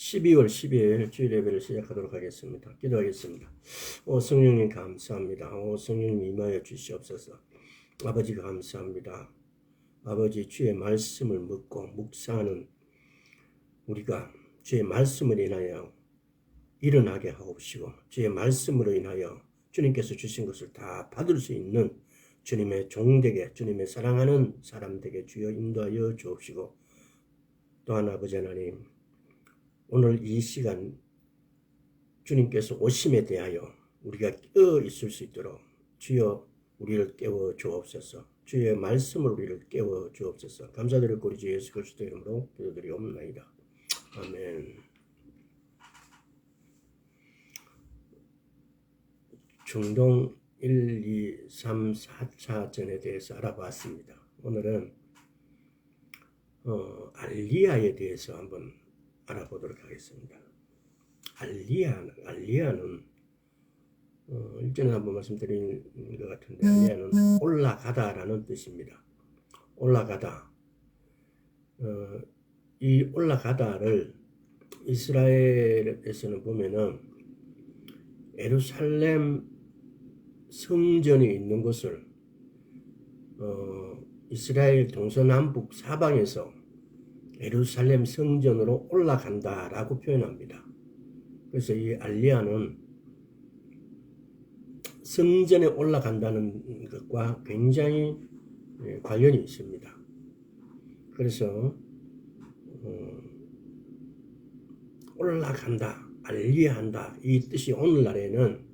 12월 12일 주일 예배를 시작하도록 하겠습니다. 기도하겠습니다. 성령님 감사합니다. 성령님 임하여 주시옵소서. 아버지 감사합니다. 아버지 주의 말씀을 묻고 묵상하는 우리가 주의 말씀을 인하여 일어나게 하옵시고 주의 말씀으로 인하여 주님께서 주신 것을 다 받을 수 있는 주님의 종되게 주님의 사랑하는 사람되게 주여 인도하여 주옵시고 또한 아버지 하나님 오늘 이 시간 주님께서 오심에 대하여 우리가 깨어 있을 수 있도록 주여 우리를 깨워 주옵소서. 주의 말씀을 우리를 깨워 주옵소서. 감사드리고 우리 주 예수 그리스도 이름으로 기도드리옵나이다. 아멘. 중동 1, 2, 3, 4차전에 대해서 알아봤습니다. 오늘은 알리야에 대해서 한번 알아보도록 하겠습니다. 알리야는 일전에 한번 말씀드린 것 같은데 알리야는 올라가다라는 뜻입니다. 올라가다. 이 올라가다를 이스라엘에서는 보면은 예루살렘 성전이 있는 곳을 이스라엘 동서남북 사방에서 예루살렘 성전으로 올라간다라고 표현합니다. 그래서 이 알리야는 성전에 올라간다는 것과 굉장히 관련이 있습니다. 그래서 올라간다, 알리야한다 이 뜻이 오늘날에는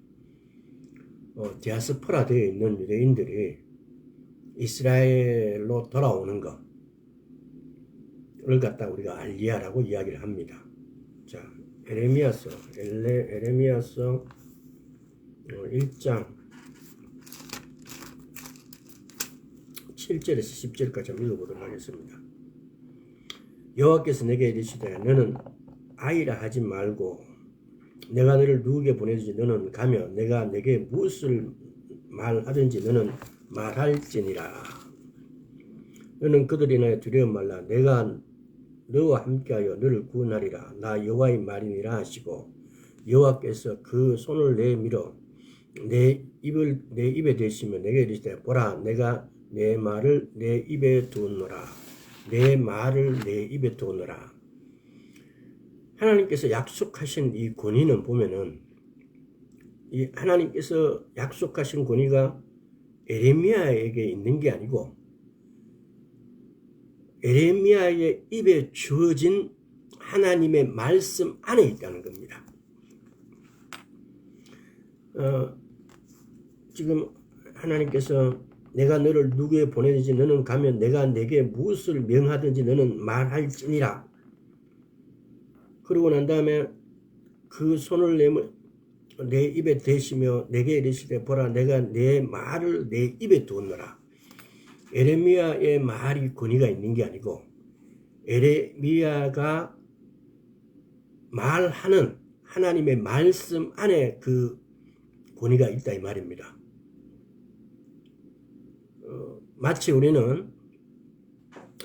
디아스포라 되어 있는 유대인들이 이스라엘로 돌아오는 것을 갖다 우리가 알리야라고 이야기를 합니다. 자, 에레미야서 1장 7절에서 10절까지 한번 읽어보도록 하겠습니다. 여호와께서 내게 이르시되 너는 아이라 하지 말고 내가 너를 누구에게 보내주지 너는 가며 내가 내게 무엇을 말하든지 너는 말할지니라. 너는 그들이 인하여 두려워 말라. 내가 너와 함께하여 너를 구원하리라. 나 여호와의 말이니라 하시고 여호와께서 그 손을 내밀어 내 입에 대시며 내게 이르시되 보라 내가 내 말을 내 입에 두었노라. 내 말을 내 입에 두었노라. 하나님께서 약속하신 이 권위는 보면은 이 하나님께서 약속하신 권위가 에레미야에게 있는 게 아니고 에레미야의 입에 주어진 하나님의 말씀 안에 있다는 겁니다. 지금 하나님께서 내가 너를 누구에 보내든지 너는 가면 내가 내게 무엇을 명하든지 너는 말할지니라. 그러고 난 다음에 그 손을 내 입에 대시며 내게 이르시되 보라 내가 내 말을 내 입에 두었노라. 에레미야의 말이 권위가 있는 게 아니고 에레미야가 말하는 하나님의 말씀 안에 그 권위가 있다 이 말입니다. 마치 우리는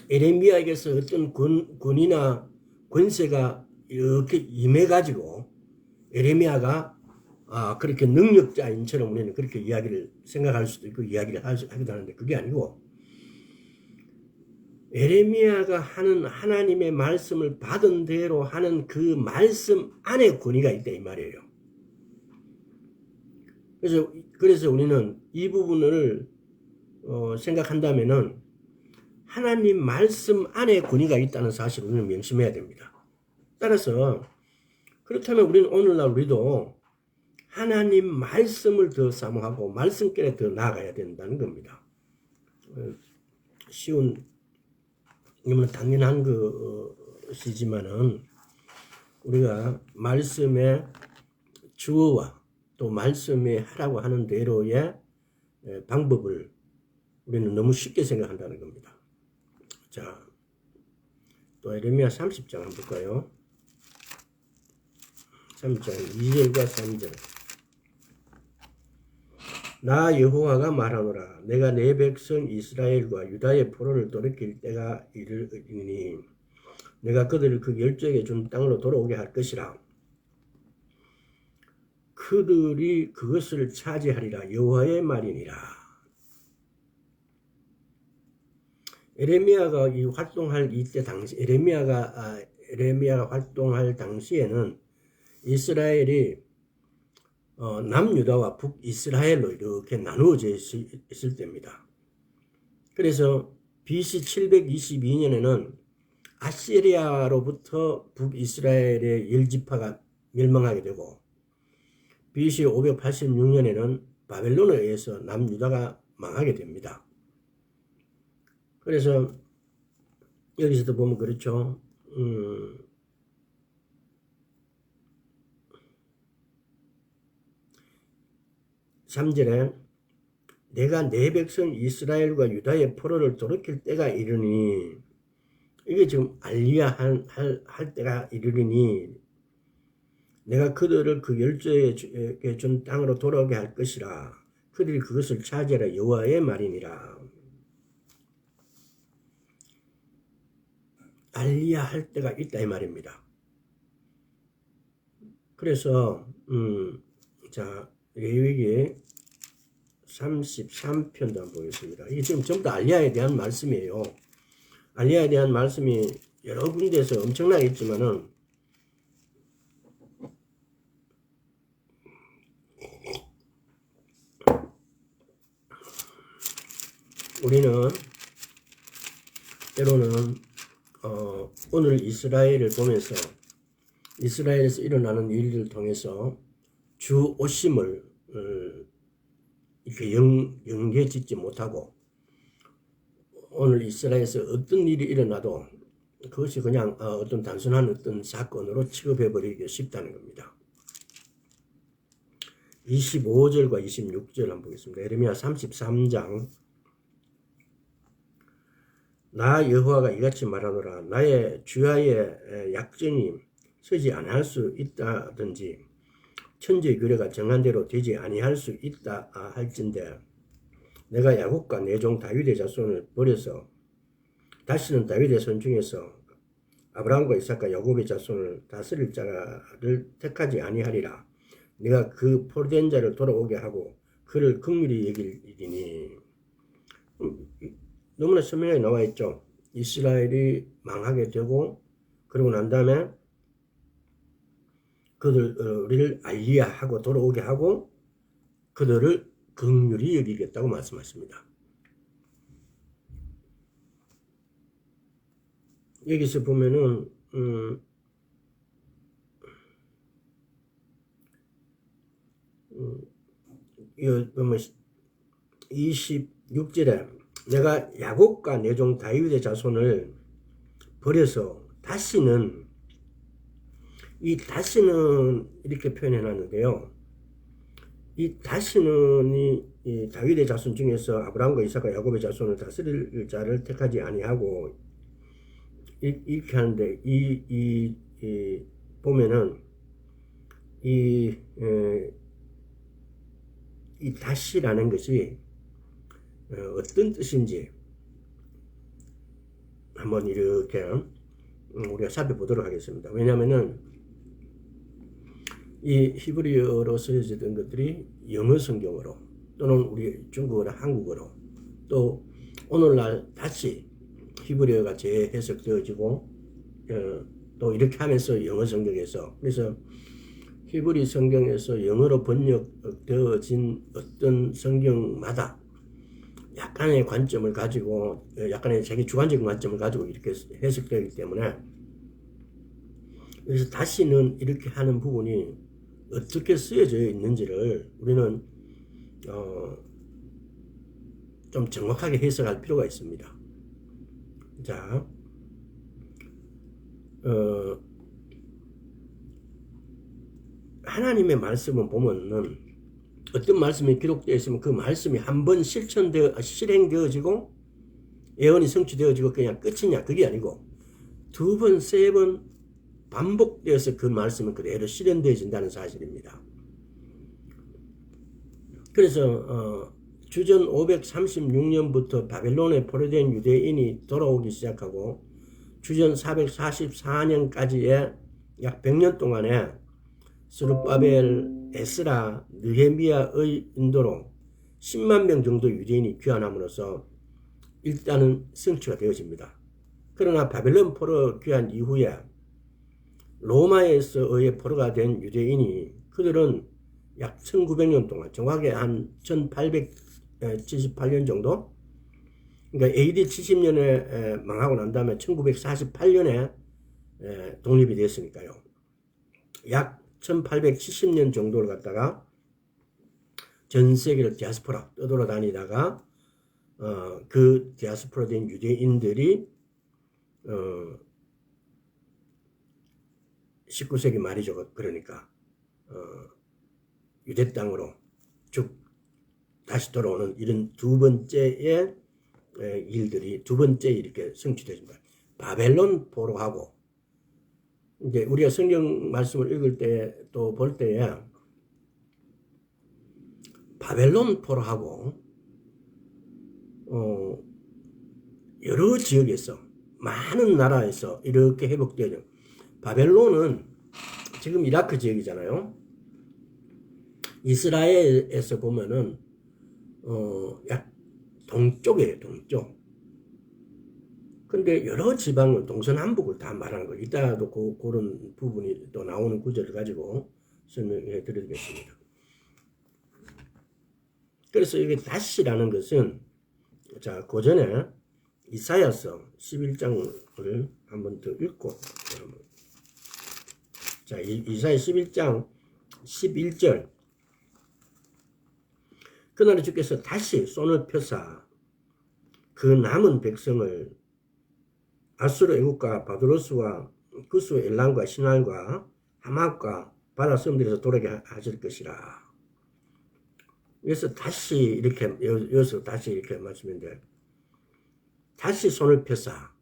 에레미야에게서 어떤 권위나 권세가 이렇게 임해가지고 에레미야가 그렇게 능력자인처럼 우리는 그렇게 이야기를 생각할 수도 있고 이야기를 하기도 하는데 그게 아니고 에레미야가 하는 하나님의 말씀을 받은 대로 하는 그 말씀 안에 권위가 있다 이 말이에요. 그래서 우리는 이 부분을 생각한다면은 하나님 말씀 안에 권위가 있다는 사실을 우리는 명심해야 됩니다. 따라서 그렇다면 우리는 오늘날 우리도 하나님 말씀을 더 사모하고 말씀께 더 나아가야 된다는 겁니다. 쉬운 이건 당연한 것이지만은 우리가 말씀의 주어와 또 말씀에 하라고 하는 대로의 방법을 우리는 너무 쉽게 생각한다는 겁니다. 자, 또 에레미야 30장 한번 볼까요? 30장 2절과 3절. 나 여호와가 말하노라. 내가 내 백성 이스라엘과 유다의 포로를 돌이킬 때가 이르니 내가 그들을 그 열조에게 준 땅으로 돌아오게 할 것이라. 그들이 그것을 차지하리라. 여호와의 말이니라. 에레미야가 이 활동할 이때 당시 에레미야가 활동할 당시에는 이스라엘이 남유다와 북이스라엘로 이렇게 나누어져 있을 때입니다. 그래서 BC 722년에는 아시리아로부터 북이스라엘의 10지파가 멸망하게 되고 BC 586년에는 바벨론에 의해서 남유다가 망하게 됩니다. 그래서 여기서도 보면 그렇죠. 3절에 내가 내 백성 이스라엘과 유다의 포로를 돌이킬 때가 이르니, 이게 지금 알리야 할 때가 이르니 내가 그들을 그 열조에게 준 땅으로 돌아오게 할 것이라. 그들이 그것을 차지하라. 여호와의 말이니라. 알리야 할 때가 있다 이 말입니다. 그래서 자, 레위기 33편도 한번 보겠습니다. 이게 지금 전부 다 알리야에 대한 말씀이에요. 알리야에 대한 말씀이 여러 군데에서 엄청나게 있지만은 우리는 때로는 오늘 이스라엘을 보면서 이스라엘에서 일어나는 일들을 통해서 주 오심을 이렇게 연계 짓지 못하고 오늘 이스라엘에서 어떤 일이 일어나도 그것이 그냥 어떤 단순한 어떤 사건으로 취급해버리기 쉽다는 겁니다. 25절과 26절 한번 보겠습니다. 에레미야 33장. 나 여호와가 이같이 말하노라. 나의 주야의 약정이 서지 아니할 수 있다든지 천지의 규례가 정한 대로 되지 아니할 수 있다 할진대 내가 야곱과 내 종 다윗의 자손을 버려서 다시는 다윗의 손 중에서 아브라함과 이삭과 야곱의 자손을 다스릴 자를 택하지 아니하리라. 내가 그 포로된 자를 돌아오게 하고 그를 긍휼히 여기리니. 너무나 선명하게 나와 있죠. 이스라엘이 망하게 되고 그러고 난 다음에 그들을 알리야하고 돌아오게 하고 그들을 긍휼히 여기겠다고 말씀하십니다. 여기서 보면은 26절에 내가 야곱과 내 종 다윗의 자손을 버려서 다시는, 이 다시는 이렇게 표현해 놨는데요. 이 다시는 이 다윗의 자손 중에서 아브라함과 이삭과 야곱의 자손을 다스릴 자를 택하지 아니하고 이렇게 하는데 이 보면은 이 다시라는 것이 어떤 뜻인지 한번 이렇게 우리가 살펴보도록 하겠습니다. 왜냐하면은 이 히브리어로 쓰여졌던 것들이 영어 성경으로 또는 우리 중국어나 한국어로 또 오늘날 다시 히브리어가 재해석되어지고 또 이렇게 하면서 영어 성경에서, 그래서 히브리 성경에서 영어로 번역되어진 어떤 성경마다 약간의 관점을 가지고 약간의 자기 주관적인 관점을 가지고 이렇게 해석되기 때문에, 그래서 다시는 이렇게 하는 부분이 어떻게 쓰여져 있는지를 우리는 좀 정확하게 해석할 필요가 있습니다. 자, 하나님의 말씀을 보면은 어떤 말씀이 기록되어 있으면 그 말씀이 한 번 실행되어지고 예언이 성취되어지고 그냥 끝이냐, 그게 아니고 두 번, 세 번 반복되어서 그 말씀은 그대로 실현되어진다는 사실입니다. 그래서 주전 536년부터 바벨론에 포로된 유대인이 돌아오기 시작하고 주전 444년까지의 약 100년 동안에 스룹바벨, 에스라, 느헤미야의 인도로 10만 명 정도 유대인이 귀환함으로써 일단은 성취가 되어집니다. 그러나 바벨론 포로 귀환 이후에 로마에서 의해 포로가 된 유대인이 그들은 약 1900년 동안 정확하게 한 1878년 정도, 그러니까 AD 70년에 망하고 난 다음에 1948년에 독립이 됐으니까요. 약 1870년 정도를 갖다가 전 세계를 디아스포라 떠돌아다니다가 그 디아스포라 된 유대인들이 19세기 말이죠. 그러니까 유대 땅으로 쭉 다시 돌아오는 이런 두 번째의 일들이 두 번째 이렇게 성취되습니다. 바벨론 포로하고 이제 우리가 성경 말씀을 읽을 때 또 볼 때에 바벨론 포로하고 여러 지역에서 많은 나라에서 이렇게 회복되어요. 바벨론은 지금 이라크 지역이잖아요. 이스라엘에서 보면은 약 동쪽이에요. 동쪽. 근데 여러 지방을 동서남북을 다 말하는 거예요. 이따도 그런 부분이 또 나오는 구절을 가지고 설명해 드리겠습니다. 그래서 이게 다시라는 것은 자, 그 전에 이사야서 11장을 한번 더 읽고 자, 이사야 11장 11절 그날에 주께서 다시 손을 펴사 그 남은 백성을 아수르 애국과 바드로스와 구스 엘람과 신할과 하맛과 바다 섬들에서 돌아오게 하실 것이라. 그래서 다시 이렇게 여기서 다시 이렇게 말씀인데 다시 손을 펴사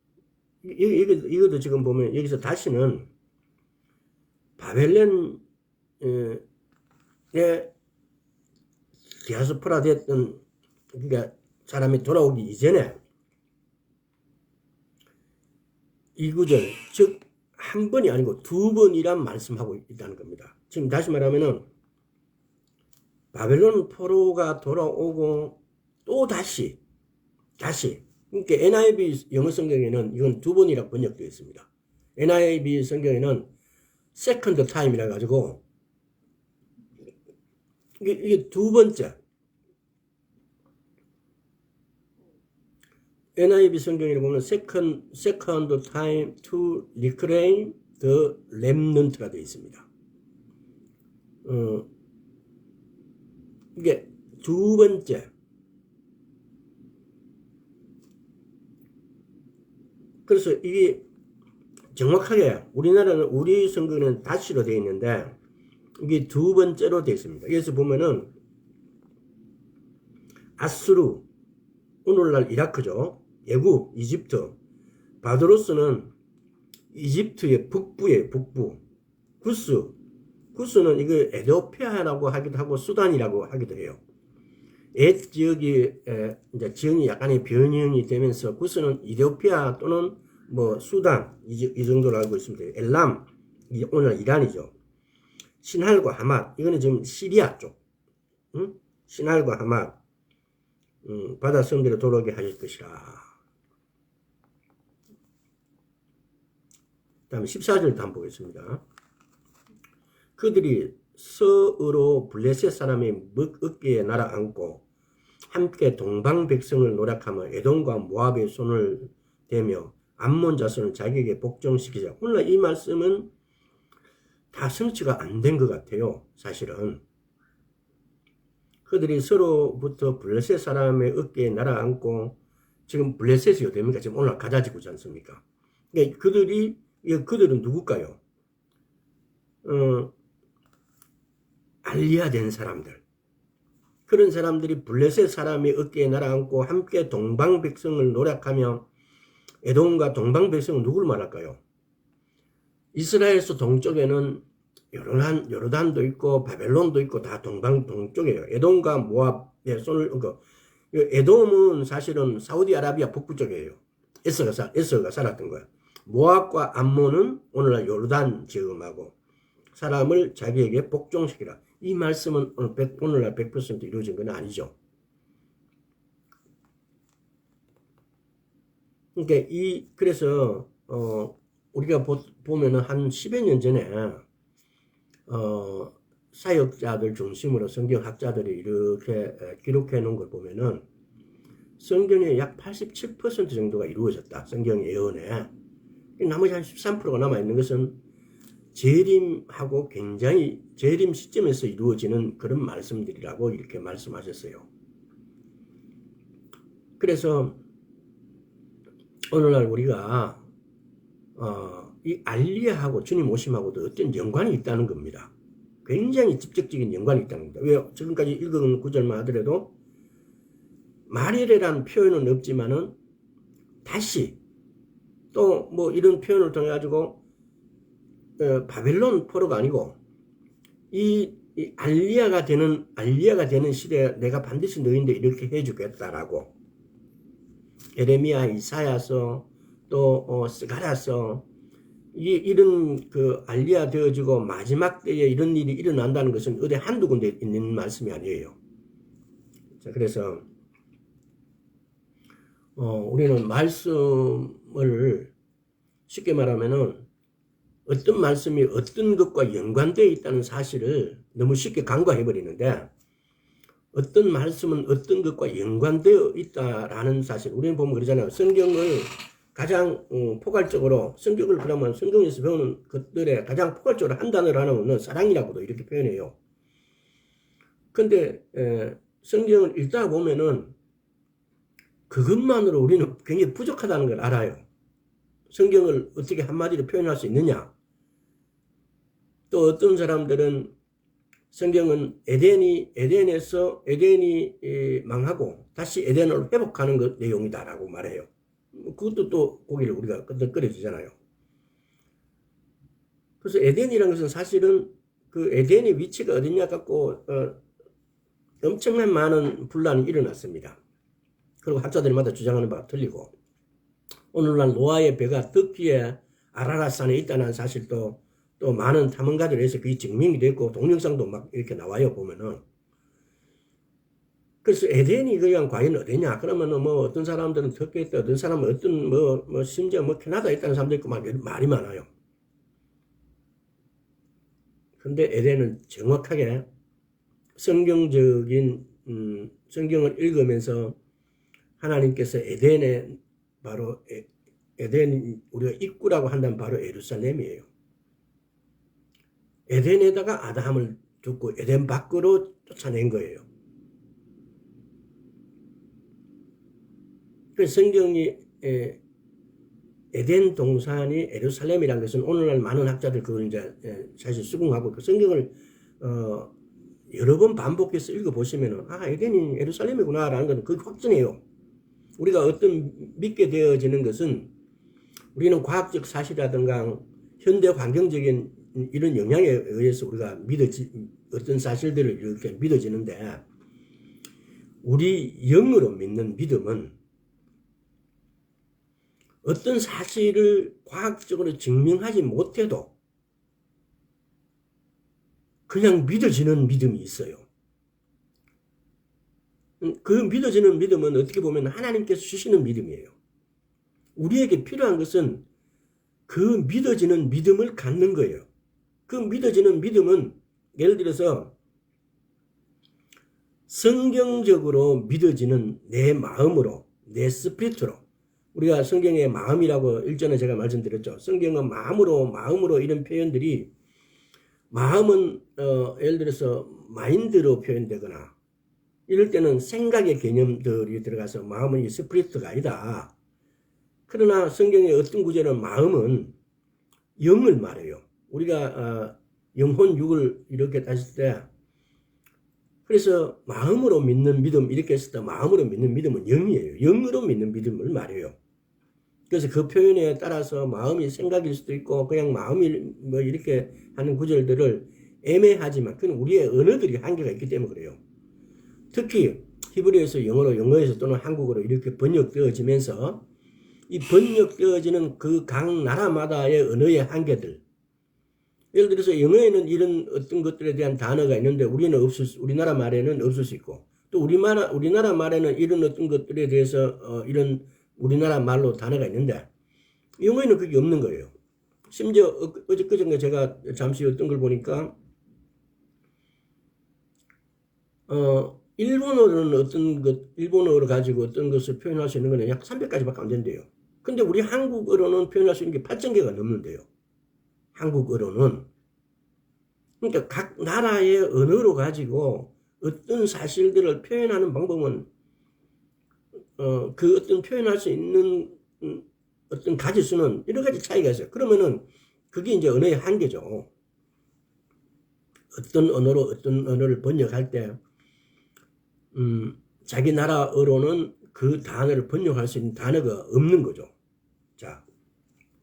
이것도 지금 보면 여기서 다시는 바벨론에 디아스포라 됐던 그러니까 사람이 돌아오기 이전에 이 구절 즉 한 번이 아니고 두 번이란 말씀하고 있다는 겁니다. 지금 다시 말하면은 바벨론 포로가 돌아오고 또 다시 그러니까 NIV 영어 성경에는 이건 두 번이라고 번역되어 있습니다. NIV 성경에는 second time이라 가지고 이게 두 번째. NIV 성경에 보면 second time to reclaim the remnant가 되어 있습니다. 이게 두 번째. 그래서 이게 정확하게 우리나라는 우리 성경에는 다시로 되어 있는데 이게 두 번째로 되어 있습니다. 여기서 보면은 아수르 오늘날 이라크죠. 애국 이집트 바드로스는 이집트의 북부에 북부 구스는 이거 에티오피아라고 하기도 하고 수단이라고 하기도 해요. 옛 지역이 이제 지형이 약간의 변형이 되면서 구스는 이티오피아 또는 뭐 수단 이 정도로 알고 있습니다. 엘람 오늘 이란이죠. 신할과 하맛 이거는 지금 시리아 쪽. 신할과 하맛 바다 섬들에 돌아오게 하실 것이라. 다음에 14절도 한번 보겠습니다. 그들이 서으로 블레셋 사람의 어깨에 날아앉고 함께 동방 백성을 노략하며 에돔과 모압의 손을 대며 암몬 자손을 자기에게 복종시키자. 오늘 이 말씀은 다 성취가 안 된 것 같아요. 사실은 그들이 서로부터 블레셋 사람의 어깨에 날아앉고 지금 블레셋이 어디입니까? 지금 오늘 가자지구지 않습니까? 그러니까 그들은 누굴까요? 알리아된 사람들. 그런 사람들이 블레셋 사람의 어깨에 날아앉고 함께 동방 백성을 노략하며 에돔과 동방 백성은 누굴 말할까요? 이스라엘에서 동쪽에는 요르단도 있고 바벨론도 있고 다 동쪽이에요. 에돔과 모압의 손을 에돔은 사실은 사우디아라비아 북부 쪽이에요. 에서가 살았던 거야. 모압과 암몬은 오늘날 요르단 지음하고 사람을 자기에게 복종시키라. 이 말씀은 오늘날 100% 이루어진 건 아니죠. 그러니까 그래서 우리가 보면은 한 10여 년 전에 사역자들 중심으로 성경학자들이 이렇게 기록해 놓은 걸 보면은 성경의 약 87% 정도가 이루어졌다. 성경 예언에. 나머지 한 13%가 남아있는 것은 재림하고 굉장히 재림 시점에서 이루어지는 그런 말씀들이라고 이렇게 말씀하셨어요. 그래서 오늘날 우리가 이 알리야하고 주님 오심하고도 어떤 연관이 있다는 겁니다. 굉장히 직접적인 연관이 있다는 겁니다. 왜요? 지금까지 읽은 구절만 하더라도 말이래라는 표현은 없지만은 다시 또 뭐 이런 표현을 통해 가지고 바벨론 포로가 아니고 이 알리야가 되는 시대에 내가 반드시 너희인데 이렇게 해주겠다라고 에레미야, 이사야서 또 스가랴서 이런 그 알리야 되어지고 마지막 때에 이런 일이 일어난다는 것은 어디 한두 군데 있는 말씀이 아니에요. 자, 그래서 우리는 말씀을 쉽게 말하면은 어떤 말씀이 어떤 것과 연관되어 있다는 사실을 너무 쉽게 간과해 버리는데 어떤 말씀은 어떤 것과 연관되어 있다라는 사실. 우리는 보면 그러잖아요. 성경을 가장 포괄적으로 성경을 그러면 성경에서 배우는 것들에 가장 포괄적으로 한 단어를 하나는 사랑이라고도 이렇게 표현해요. 근데 성경을 읽다 보면은 그것만으로 우리는 굉장히 부족하다는 걸 알아요. 성경을 어떻게 한마디로 표현할 수 있느냐. 또 어떤 사람들은 성경은 에덴이 망하고 다시 에덴으로 회복하는 것 내용이다라고 말해요. 그것도 또 고기를 우리가 끄덕거려주잖아요. 그래서 에덴이라는 것은 사실은 그 에덴의 위치가 어디냐 갖고 엄청난 많은 분란이 일어났습니다. 그리고 학자들마다 주장하는 바가 틀리고 오늘날 노아의 배가 터키의 아라랏산에 있다는 사실도 또 많은 탐험가들에 의해서 그게 증명이 됐고 동영상도 막 이렇게 나와요 보면은. 그래서 에덴이 그냥 과연 어디냐? 그러면은 뭐 어떤 사람들은 터키에 있다, 어떤 사람은 어떤 뭐 심지어 뭐 캐나다에 있다는 사람도 있고 막 말이 많아요. 근데 에덴은 정확하게 성경적인 성경을 읽으면서 하나님께서 에덴에 바로 에덴 우리가 입구라고 한다면 바로 예루살렘이에요. 에덴에다가 아담을 두고 에덴 밖으로 쫓아낸 거예요. 그래서 성경이 에덴 동산이 예루살렘이라는 것은 오늘날 많은 학자들 그걸 이제 사실 수긍하고 그 성경을 여러 번 반복해서 읽어보시면은 에덴이 예루살렘이구나라는 건 그게 확증해요. 우리가 어떤 믿게 되어지는 것은 우리는 과학적 사실이라든가 현대 환경적인 이런 영향에 의해서 우리가 어떤 사실들을 이렇게 믿어지는데 우리 영으로 믿는 믿음은 어떤 사실을 과학적으로 증명하지 못해도 그냥 믿어지는 믿음이 있어요. 그 믿어지는 믿음은 어떻게 보면 하나님께서 주시는 믿음이에요. 우리에게 필요한 것은 그 믿어지는 믿음을 갖는 거예요. 그 믿어지는 믿음은 예를 들어서 성경적으로 믿어지는 내 마음으로, 내 스피릿으로 우리가 성경의 마음이라고 일전에 제가 말씀드렸죠. 성경은 마음으로 이런 표현들이 마음은 예를 들어서 마인드로 표현되거나 이럴 때는 생각의 개념들이 들어가서 마음은 이 스피릿가 아니다. 그러나 성경의 어떤 구절은 마음은 영을 말해요. 우리가 영혼 육을 이렇게 따질 때 그래서 마음으로 믿는 믿음 이렇게 했을 때 마음으로 믿는 믿음은 영이에요. 영으로 믿는 믿음을 말해요. 그래서 그 표현에 따라서 마음이 생각일 수도 있고 그냥 마음이 뭐 이렇게 하는 구절들을 애매하지만 그건 우리의 언어들이 한계가 있기 때문에 그래요. 특히 히브리어에서 영어로 영어에서 또는 한국어로 이렇게 번역되어지면서 이 번역되어지는 그 각 나라마다의 언어의 한계들. 예를 들어서 영어에는 이런 어떤 것들에 대한 단어가 있는데 우리나라 말에는 없을 수 있고, 또 우리나라 말에는 이런 어떤 것들에 대해서 이런 우리나라 말로 단어가 있는데 영어에는 그게 없는 거예요. 심지어 그전에 제가 잠시 어떤 걸 보니까 일본어로 가지고 어떤 것을 표현할 수 있는 거는 약 300가지밖에 안 된대요. 근데 우리 한국어로는 표현할 수 있는 게 8,000개가 넘는데요. 한국어로는. 그러니까 각 나라의 언어로 가지고 어떤 사실들을 표현하는 방법은 그 어떤 표현할 수 있는 어떤 가지수는 여러 가지 차이가 있어요. 그러면은 그게 이제 언어의 한계죠. 어떤 언어를 번역할 때 자기 나라어로는 그 단어를 번역할 수 있는 단어가 없는 거죠. 자,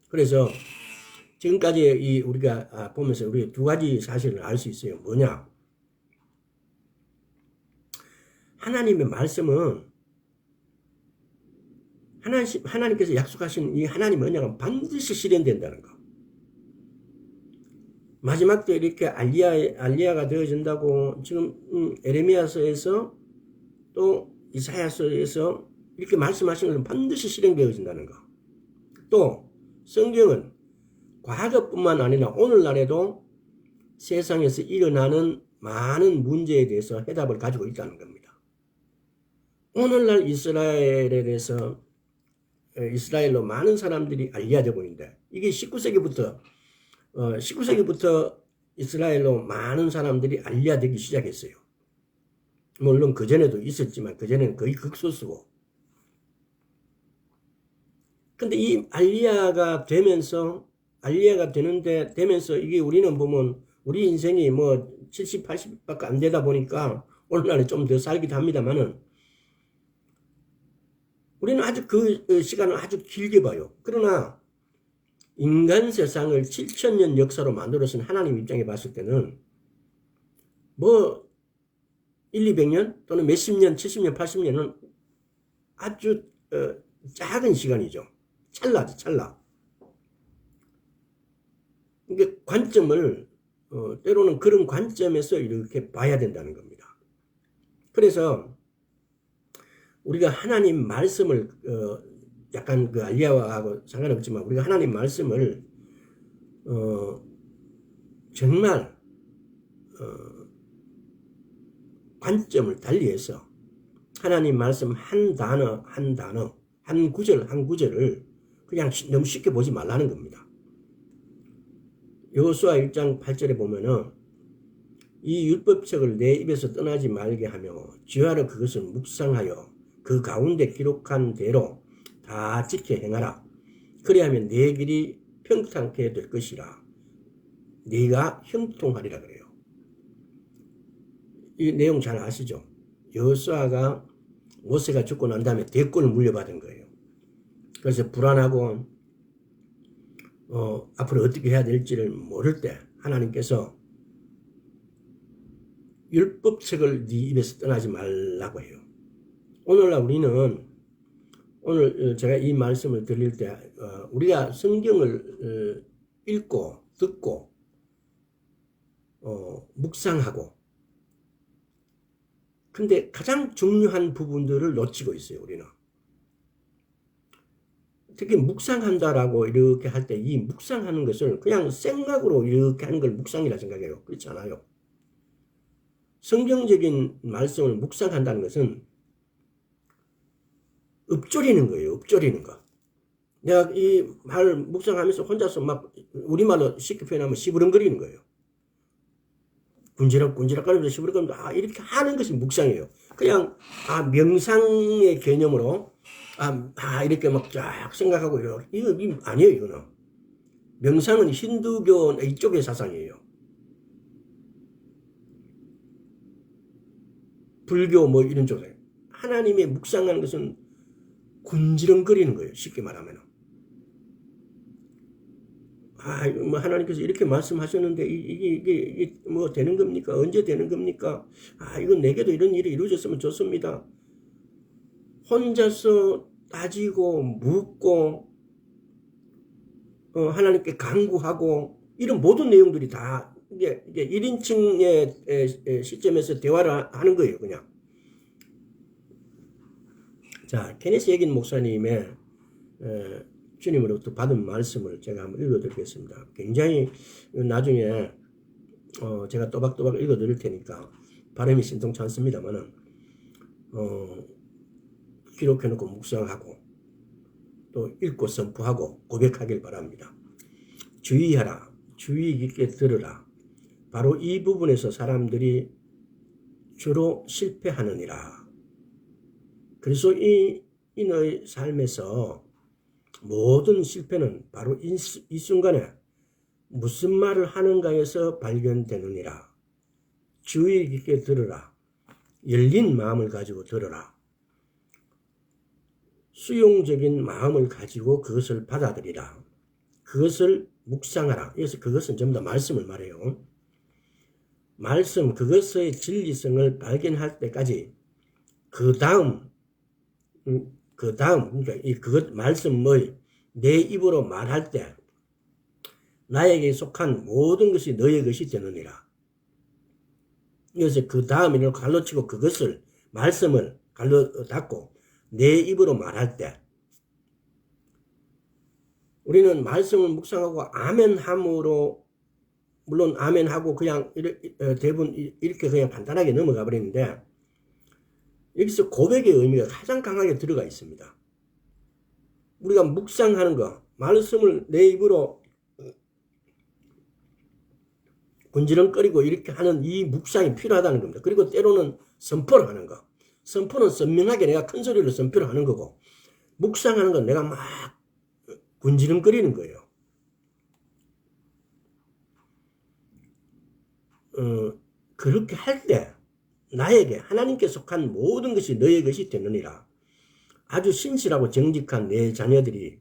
그래서 지금까지 우리가 보면서 우리 두 가지 사실을 알 수 있어요. 뭐냐? 하나님의 말씀은 하나님께서 약속하신 이 하나님의 언약은 반드시 실현된다는 거. 마지막 때 이렇게 알리야가 되어진다고 지금 에레미야서에서 또 이사야서에서 이렇게 말씀하신 것은 반드시 실행되어진다는 거. 또 성경은 과거뿐만 아니라 오늘날에도 세상에서 일어나는 많은 문제에 대해서 해답을 가지고 있다는 겁니다. 오늘날 이스라엘에 대해서 이스라엘로 많은 사람들이 알리야되고 있는데 이게 19세기부터 이스라엘로 많은 사람들이 알리야되기 시작했어요. 물론 그전에도 있었지만 그전에는 거의 극소수고. 근데 이 알리야가 되면서 이게 우리는 보면 우리 인생이 뭐 70, 80밖에 안 되다 보니까 오늘날에 좀 더 살기도 합니다만은 우리는 아주 그 시간을 아주 길게 봐요. 그러나 인간 세상을 7,000년 역사로 만들어서 하나님 입장에 봤을 때는 뭐 1, 200년 또는 몇십 년, 70년, 80년은 아주 작은 시간이죠. 찰나죠, 찰나. 이게 관점을 때로는 그런 관점에서 이렇게 봐야 된다는 겁니다. 그래서 우리가 하나님 말씀을 약간 그 알리야하고 상관없지만 우리가 하나님 말씀을 정말 관점을 달리해서 하나님 말씀 한 단어, 한 구절을 그냥 너무 쉽게 보지 말라는 겁니다. 여호수아 1장 8절에 보면은 이 율법책을 내 입에서 떠나지 말게 하며 주야로 그것을 묵상하여 그 가운데 기록한 대로 다 지켜 행하라. 그리하면 내 길이 평탄케 될 것이라. 네가 형통하리라 그래요. 이 내용 잘 아시죠? 여호수아가 모세가 죽고 난 다음에 대권을 물려받은 거예요. 그래서 불안하고 앞으로 어떻게 해야 될지를 모를 때 하나님께서 율법책을 네 입에서 떠나지 말라고 해요. 오늘날 우리는 오늘 제가 이 말씀을 드릴 때 우리가 성경을 읽고 듣고 묵상하고 근데 가장 중요한 부분들을 놓치고 있어요. 우리는. 특히 묵상한다라고 이렇게 할 때 이 묵상하는 것을 그냥 생각으로 이렇게 하는 걸 묵상이라 생각해요. 그렇지 않아요. 성경적인 말씀을 묵상한다는 것은 읊조리는 거예요. 읊조리는 거. 내가 이 말을 묵상하면서 혼자서 막 우리말로 쉽게 표현하면 시부름거리는 거예요. 군지럭군지럭거리면서 시부름거리면서 이렇게 하는 것이 묵상이에요. 그냥 명상의 개념으로 이렇게 막 쫙 생각하고 이거 아니에요. 이거는 명상은 힌두교 이쪽의 사상이에요. 불교 뭐 이런 쪽에 하나님의 묵상하는 것은 군지렁거리는 거예요. 쉽게 말하면. 뭐 하나님께서 이렇게 말씀하셨는데 이게 뭐 되는 겁니까? 언제 되는 겁니까? 이건 내게도 이런 일이 이루어졌으면 좋습니다. 혼자서 따지고 묻고 하나님께 간구하고 이런 모든 내용들이 다 이게 1인칭의 시점에서 대화를 하는 거예요. 그냥. 자, 케네스 에긴 목사님의 주님으로부터 받은 말씀을 제가 한번 읽어드리겠습니다. 굉장히 나중에 제가 또박또박 읽어드릴 테니까 발음이 신통치 않습니다만은 기록해놓고 묵상하고 또 읽고 선포하고 고백하길 바랍니다. 주의하라, 주의 깊게 들으라. 바로 이 부분에서 사람들이 주로 실패하느니라. 그래서 인의 삶에서 모든 실패는 바로 이 순간에 무슨 말을 하는가에서 발견되느니라. 주의 깊게 들으라. 열린 마음을 가지고 들으라. 수용적인 마음을 가지고 그것을 받아들이라. 그것을 묵상하라. 그래서 그것은 전부 다 말씀을 말해요. 말씀, 그것의 진리성을 발견할 때까지 그 다음, 그러니까 그것 말씀을 내 입으로 말할 때 나에게 속한 모든 것이 너의 것이 되느니라. 그래서 그 다음에 갈로치고 그것을 말씀을 갈로 닫고 내 입으로 말할 때 우리는 말씀을 묵상하고 아멘함으로 물론 아멘하고 그냥 대부분 이렇게 그냥 간단하게 넘어가 버리는데 여기서 고백의 의미가 가장 강하게 들어가 있습니다. 우리가 묵상하는 거, 말씀을 내 입으로 군지렁거리고 이렇게 하는 이 묵상이 필요하다는 겁니다. 그리고 때로는 선포를 하는 거. 선포는 선명하게 내가 큰 소리로 선포를 하는 거고 묵상하는 건 내가 막 군지렁거리는 거예요. 그렇게 할 때 나에게 하나님께 속한 모든 것이 너의 것이 되느니라. 아주 신실하고 정직한 내 자녀들이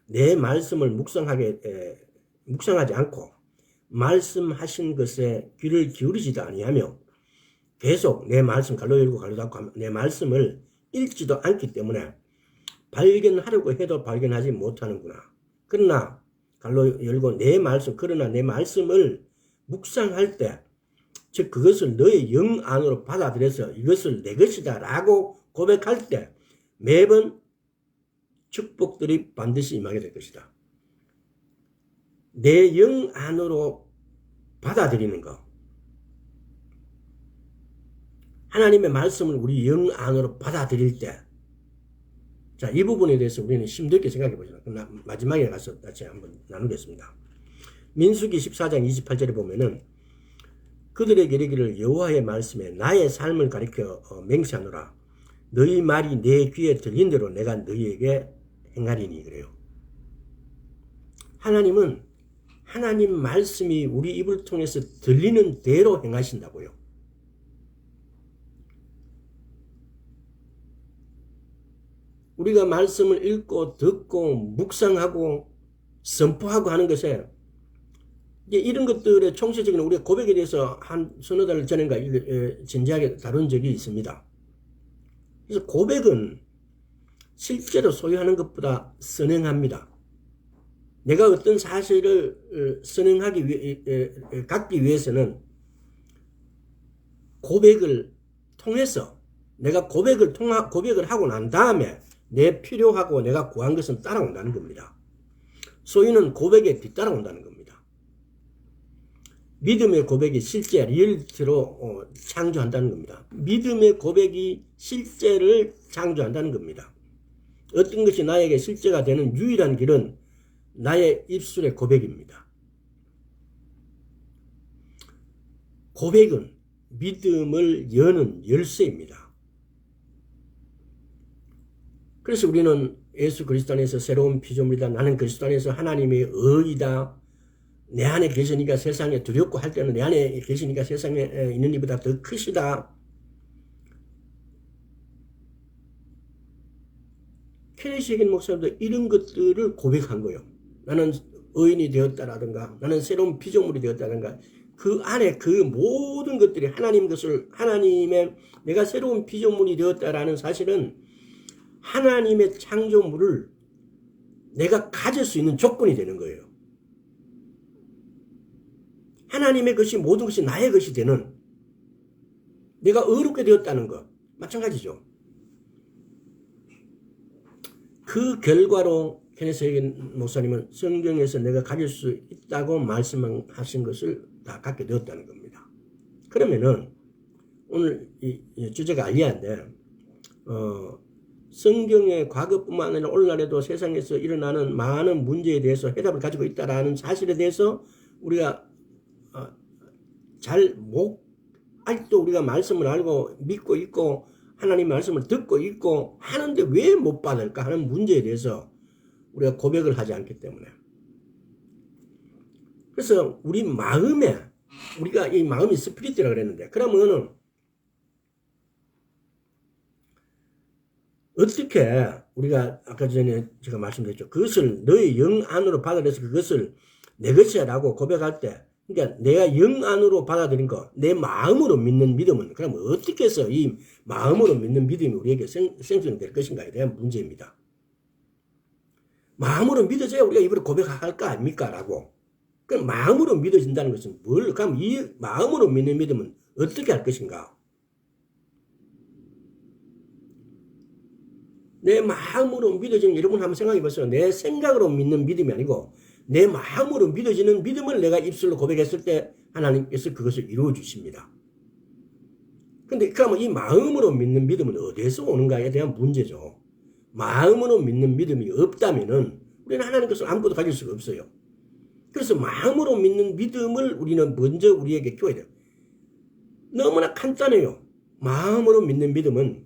내 말씀을 묵상하지 않고 말씀하신 것에 귀를 기울이지도 아니하며 계속 내 말씀 갈로 열고 갈로 닫고 내 말씀을 읽지도 않기 때문에 발견하려고 해도 발견하지 못하는구나. 그러나 갈로 열고 그러나 내 말씀을 묵상할 때 즉 그것을 너의 영 안으로 받아들여서 이것을 내 것이다 라고 고백할 때 매번 축복들이 반드시 임하게 될 것이다. 내 영 안으로 받아들이는 것. 하나님의 말씀을 우리 영 안으로 받아들일 때 자, 이 부분에 대해서 우리는 심도있게 생각해 보자. 마지막에 가서 다시 한번 나누겠습니다. 민수기 14장 28절에 보면은 그들에게 이르기를 여호와의 말씀에 나의 삶을 가리켜 맹세하노라. 너희 말이 내 귀에 들린 대로 내가 너희에게 행하리니 그래요. 하나님은 하나님 말씀이 우리 입을 통해서 들리는 대로 행하신다고요. 우리가 말씀을 읽고 듣고 묵상하고 선포하고 하는 것에 이런 것들의 총체적인 우리가 고백에 대해서 한 서너 달 전인가 진지하게 다룬 적이 있습니다. 그래서 고백은 실제로 소유하는 것보다 선행합니다. 내가 어떤 사실을 갖기 위해서는 고백을 통해서 내가 고백을 하고 난 다음에 내 필요하고 내가 구한 것은 따라온다는 겁니다. 소유는 고백에 뒤따라온다는 겁니다. 믿음의 고백이 실제 리얼티로 창조한다는 겁니다. 믿음의 고백이 실제를 창조한다는 겁니다. 어떤 것이 나에게 실제가 되는 유일한 길은 나의 입술의 고백입니다. 고백은 믿음을 여는 열쇠입니다. 그래서 우리는 예수 그리스도 안에서 새로운 피조물이다. 나는 그리스도 안에서 하나님의 의이다. 내 안에 계시니까 세상에 두렵고 할 때는 내 안에 계시니까 세상에 있는 이보다 더 크시다. 케네시 에긴 목사님도 이런 것들을 고백한 거예요. 나는 의인이 되었다라든가 나는 새로운 피조물이 되었다든가 그 안에 그 모든 것들이 하나님의 내가 새로운 피조물이 되었다라는 사실은 하나님의 창조물을 내가 가질 수 있는 조건이 되는 거예요. 하나님의 것이 모든 것이 나의 것이 되는, 내가 의롭게 되었다는 것 마찬가지죠. 그 결과로 케네스 헤긴 목사님은 성경에서 내가 가질 수 있다고 말씀하신 것을 다 갖게 되었다는 겁니다. 그러면은 오늘 이 주제가 알리야인데 성경의 과거뿐만 아니라 오늘날에도 세상에서 일어나는 많은 문제에 대해서 해답을 가지고 있다라는 사실에 대해서 우리가 아직도 우리가 말씀을 알고 믿고 있고 하나님 말씀을 듣고 있고 하는데 왜 못 받을까 하는 문제에 대해서 우리가 고백을 하지 않기 때문에. 그래서 우리 마음에, 우리가 이 마음이 스피릿이라고 그랬는데, 그러면은 어떻게 우리가 아까 전에 제가 말씀드렸죠. 그것을 너의 영 안으로 받아들여서 그것을 내 것이야 라고 고백할 때, 그러니까 내가 영 안으로 받아들인 거, 내 마음으로 믿는 믿음은, 그럼 어떻게 해서 이 마음으로 믿는 믿음이 우리에게 생성될 것인가에 대한 문제입니다. 마음으로 믿어져야 우리가 입으로 고백할 거 아닙니까? 라고. 그럼 마음으로 믿어진다는 것은 그럼 이 마음으로 믿는 믿음은 어떻게 할 것인가? 내 마음으로 믿어지는, 여러분 한번 생각해 보세요. 내 생각으로 믿는 믿음이 아니고 내 마음으로 믿어지는 믿음을 내가 입술로 고백했을 때 하나님께서 그것을 이루어 주십니다. 근데 그러면 이 마음으로 믿는 믿음은 어디에서 오는가에 대한 문제죠. 마음으로 믿는 믿음이 없다면은 우리는 하나님 것을 아무것도 가질 수가 없어요. 그래서 마음으로 믿는 믿음을 우리는 먼저 우리에게 키워야 돼요. 너무나 간단해요. 마음으로 믿는 믿음은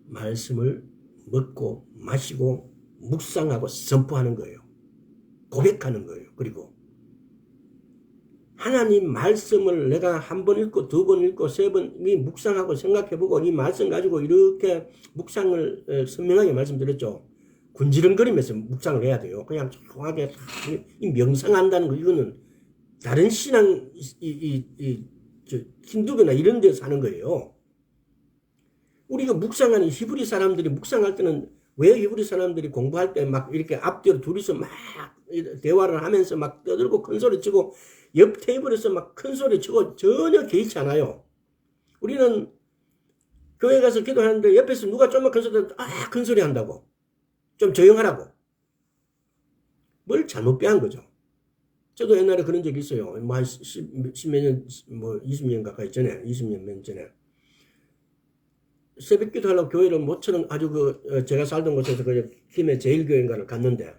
말씀을 먹고 마시고 묵상하고 선포하는 거예요. 고백하는 거예요. 그리고 하나님 말씀을 내가 한 번 읽고 두 번 읽고 세 번 묵상하고 생각해보고 이 말씀 가지고 이렇게 묵상을 선명하게 말씀드렸죠. 군지렁거리면서 묵상을 해야 돼요. 그냥 조용하게 이 명상한다는 거, 이거는 다른 신앙 힌두교나 이런 데서 하는 거예요. 우리가 묵상하는 히브리 사람들이 묵상할 때는 왜 히브리 사람들이 공부할 때 막 이렇게 앞뒤로 둘이서 막 대화를 하면서 막 떠들고 큰 소리 치고 옆 테이블에서 막 큰 소리 치고 전혀 개의치 않아요. 우리는 교회 가서 기도하는데 옆에서 누가 좀만 큰 소리 큰 소리 한다고. 좀 조용하라고. 뭘 잘못 배운 거죠. 저도 옛날에 그런 적이 있어요. 뭐 한 10몇 년, 뭐 20년 가까이 전에, 20년 전에. 새벽 기도 하려고 교회를 모처럼 아주 제가 살던 곳에서 김해 제일교회인가를 갔는데,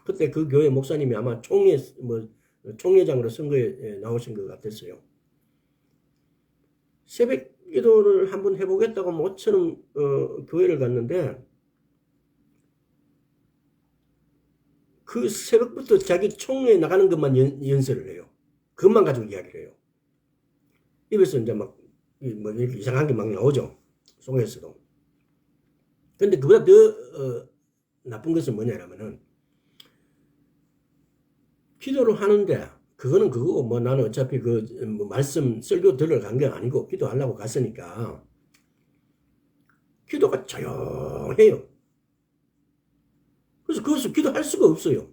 그때 그 교회 목사님이 아마 총회장으로 선거에 나오신 것 같았어요. 새벽 기도를 한번 해보겠다고 모처럼 교회를 갔는데, 그 새벽부터 자기 총회에 나가는 것만 연설을 해요. 그것만 가지고 이야기를 해요. 입에서 이제 막 이상한 게 막 나오죠. 속에서도. 근데 그보다 더 나쁜 것은 뭐냐면은 기도를 하는데 그거는 그거고 뭐 나는 어차피 뭐 말씀 설교 들으러 간 게 아니고 기도하려고 갔으니까 기도가 조용해요. 그래서 그것을 기도할 수가 없어요.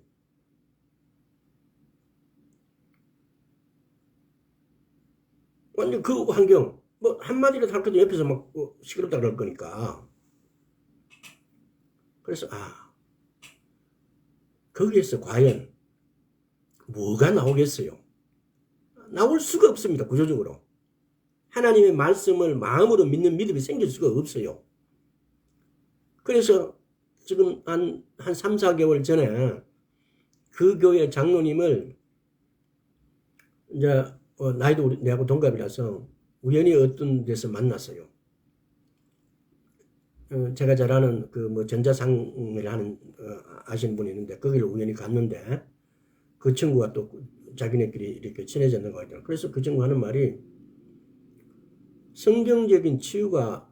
완전 그 환경, 뭐 한마디라도 할 때도 옆에서 막 시끄럽다 그럴 거니까. 그래서 거기에서 과연 뭐가 나오겠어요? 나올 수가 없습니다. 구조적으로. 하나님의 말씀을 마음으로 믿는 믿음이 생길 수가 없어요. 그래서 지금 한 3, 4개월 전에 그 교회 장로님을 이제 나이도 내하고 동갑이라서 우연히 어떤 데서 만났어요. 제가 잘 아는 뭐 전자상을 하는 아시는 분이 있는데 거기를 우연히 갔는데 그 친구가 또 자기네끼리 이렇게 친해졌는 것 같아요. 그래서 그 친구가 하는 말이 성경적인 치유가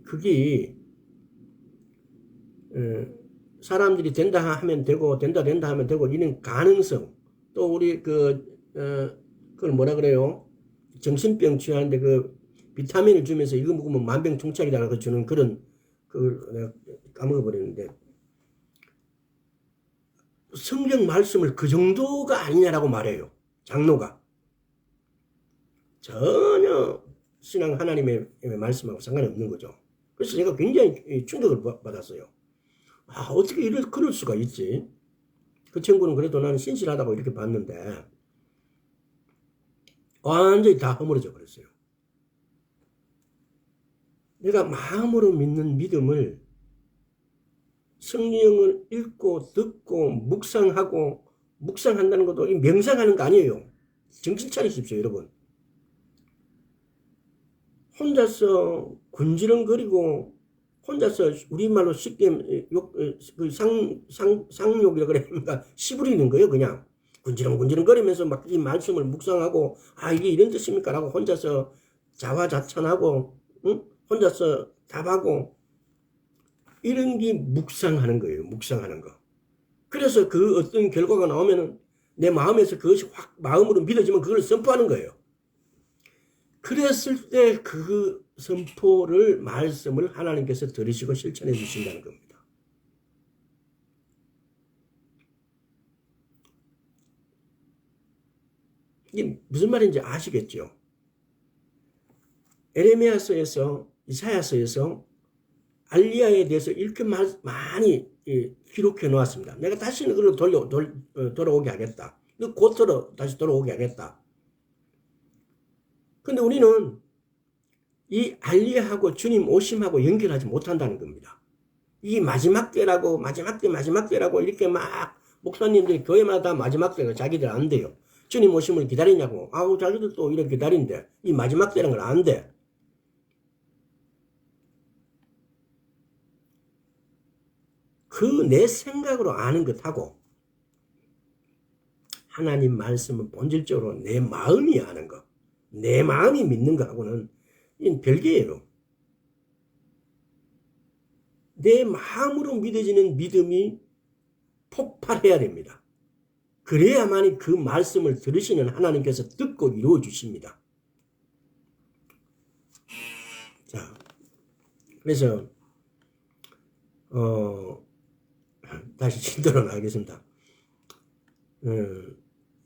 그게 사람들이 된다 하면 되고 된다 하면 되고 이런 가능성, 또 우리 그걸 뭐라 그래요? 정신병 치유하는데 비타민을 주면서 이거 먹으면 만병통치약이다 주는 그런 내가 까먹어버렸는데 성경 말씀을 그 정도가 아니냐라고 말해요. 장로가. 전혀 신앙 하나님의 말씀하고 상관이 없는 거죠. 그래서 제가 굉장히 충격을 받았어요. 어떻게 그럴 수가 있지? 그 친구는 그래도 나는 신실하다고 이렇게 봤는데 완전히 다 허물어져 버렸어요. 내가 마음으로 믿는 믿음을 성경을 읽고 듣고 묵상한다는 것도 명상하는 거 아니에요. 정신 차리십시오, 여러분. 혼자서 군지렁거리고 혼자서 우리말로 쉽게 상욕이라 그래. 그러니까 씨부리는 거예요, 그냥. 군지렁거리면서 막 이 말씀을 묵상하고, 이게 이런 뜻입니까? 라고 혼자서 자화자찬하고, 응? 혼자서 답하고, 이런 게 묵상하는 거예요, 묵상하는 거. 그래서 그 어떤 결과가 나오면은 내 마음에서 그것이 확 마음으로 믿어지면 그걸 선포하는 거예요. 그랬을 때 그 선포를, 말씀을 하나님께서 들으시고 실천해 주신다는 겁니다. 이게 무슨 말인지 아시겠죠? 에레미야서에서, 이사야서에서 알리야에 대해서 이렇게 많이 기록해 놓았습니다. 내가 다시는 그걸 돌아오게 하겠다. 곧 다시 돌아오게 하겠다. 근데 우리는 이 알리야하고 주님 오심하고 연결하지 못한다는 겁니다. 이 마지막 때라고 이렇게 막 목사님들이 교회마다 마지막 때가 자기들 안 돼요. 주님 오심을 기다리냐고. 자기들도 이렇게 기다린대. 이 마지막 때라는 걸 안 돼. 그 내 생각으로 아는 것하고 하나님 말씀은 본질적으로 내 마음이 아는 것, 내 마음이 믿는 것하고는 별개예요. 내 마음으로 믿어지는 믿음이 폭발해야 됩니다. 그래야만이 그 말씀을 들으시는 하나님께서 듣고 이루어 주십니다. 자, 그래서 다시 진도로 나가겠습니다.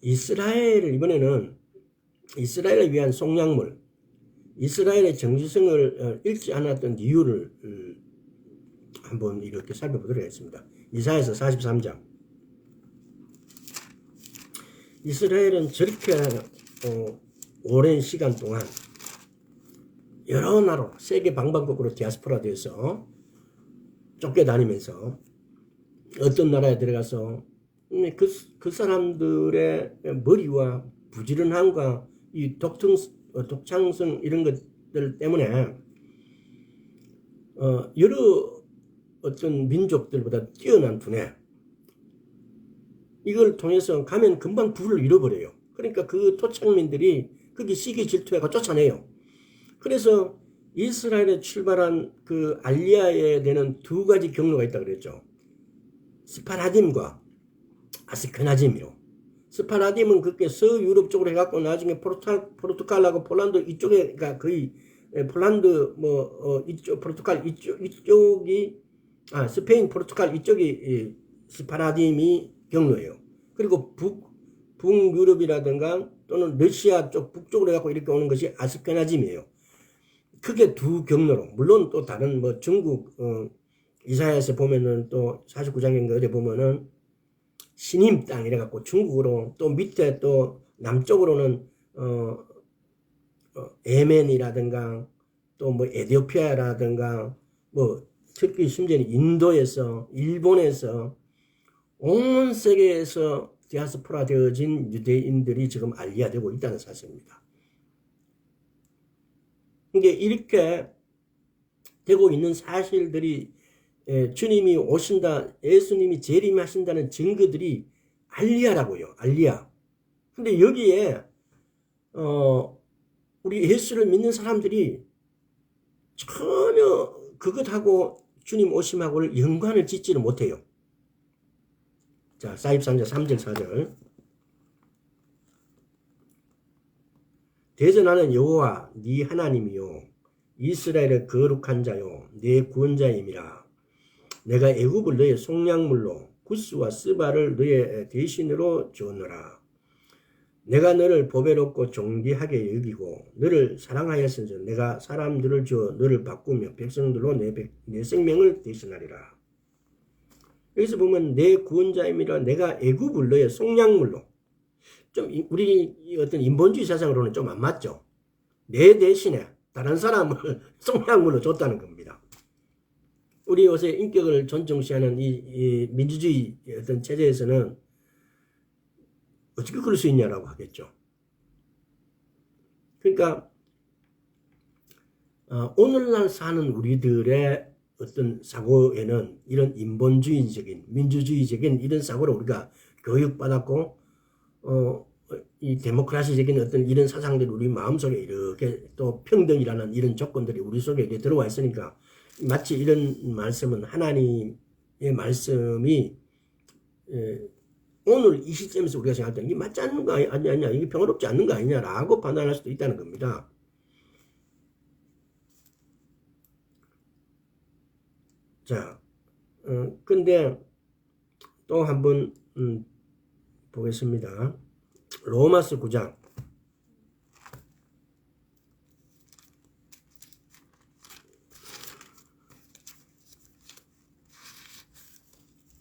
이스라엘을 이번에는 이스라엘을 위한 속량물, 이스라엘의 정체성을 읽지 않았던 이유를 한번 이렇게 살펴보도록 하겠습니다. 이사야서 43장. 이스라엘은 저렇게 오랜 시간 동안 여러 나라, 세계 방방곡곡으로 디아스포라 되어서 쫓겨다니면서 어떤 나라에 들어가서 그 사람들의 머리와 부지런함과 이 독창성 이런 것들 때문에 여러 어떤 민족들보다 뛰어난 두뇌, 이걸 통해서 가면 금방 부를 잃어버려요. 그러니까 그 토착민들이 거기 시기 질투해가 쫓아내요. 그래서 이스라엘에 출발한 그 알리야에 되는 두 가지 경로가 있다고 그랬죠. 스파라딤과 아스케나즘이로. 스파라딤은 그게 서유럽 쪽으로 해갖고 나중에 포르투갈하고 폴란드 이쪽에가 거의 폴란드 이쪽 포르투갈 이쪽이 스페인 포르투갈 이쪽이 스파라딤이 경로예요. 그리고 북유럽이라든가 또는 러시아 쪽 북쪽으로 해갖고 이렇게 오는 것이 아스케나즘이에요. 크게 두 경로로, 물론 또 다른 중국 이사야에서 보면은 또 49장인가 어디 보면은 신임 땅 이래갖고 중국으로, 또 밑에 또 남쪽으로는 예멘이라든가 또 에티오피아라든가 특히 심지어는 인도에서, 일본에서 온 세계에서 디아스포라 되어진 유대인들이 지금 알리야되고 있다는 사실입니다. 이게 이렇게 되고 있는 사실들이 주님이 오신다, 예수님이 재림하신다는 증거들이 알리야라고요. 알리야. 근데 여기에 우리 예수를 믿는 사람들이 전혀 그것하고 주님 오심하고를 연관을 짓지를 못해요. 자, 43절 3절 4절. 대전하는 여호와 네 하나님이요 이스라엘의 거룩한 자요 내 구원자임이라. 내가 애굽을 너의 속량물로 구스와 스바를 너의 대신으로 주었노라. 내가 너를 보배롭고 존귀하게 여기고 너를 사랑하였으니 내가 사람들을 주어 너를 바꾸며 백성들로 내 생명을 대신하리라. 여기서 보면 내 구원자임이라. 내가 애굽을 너의 속량물로, 좀 우리 어떤 인본주의 사상으로는 좀 안 맞죠. 내 대신에 다른 사람을 속량물로 줬다는 겁니다. 우리 요새 인격을 존중시하는 이 민주주의 어떤 체제에서는 어떻게 그럴 수 있냐라고 하겠죠. 그러니까 오늘날 사는 우리들의 어떤 사고에는 이런 인본주의적인 민주주의적인 이런 사고를 우리가 교육받았고 이 데모크라시적인 어떤 이런 사상들이 우리 마음속에 이렇게 또 평등이라는 이런 조건들이 우리 속에 이렇게 들어와 있으니까 마치 이런 말씀은 하나님의 말씀이 오늘 이 시점에서 우리가 생각할 때 이게 맞지 않는 거 아니냐, 이게 평화롭지 않는 거 아니냐라고 판단할 수도 있다는 겁니다. 자, 근데 또 한번 보겠습니다. 로마서 9장.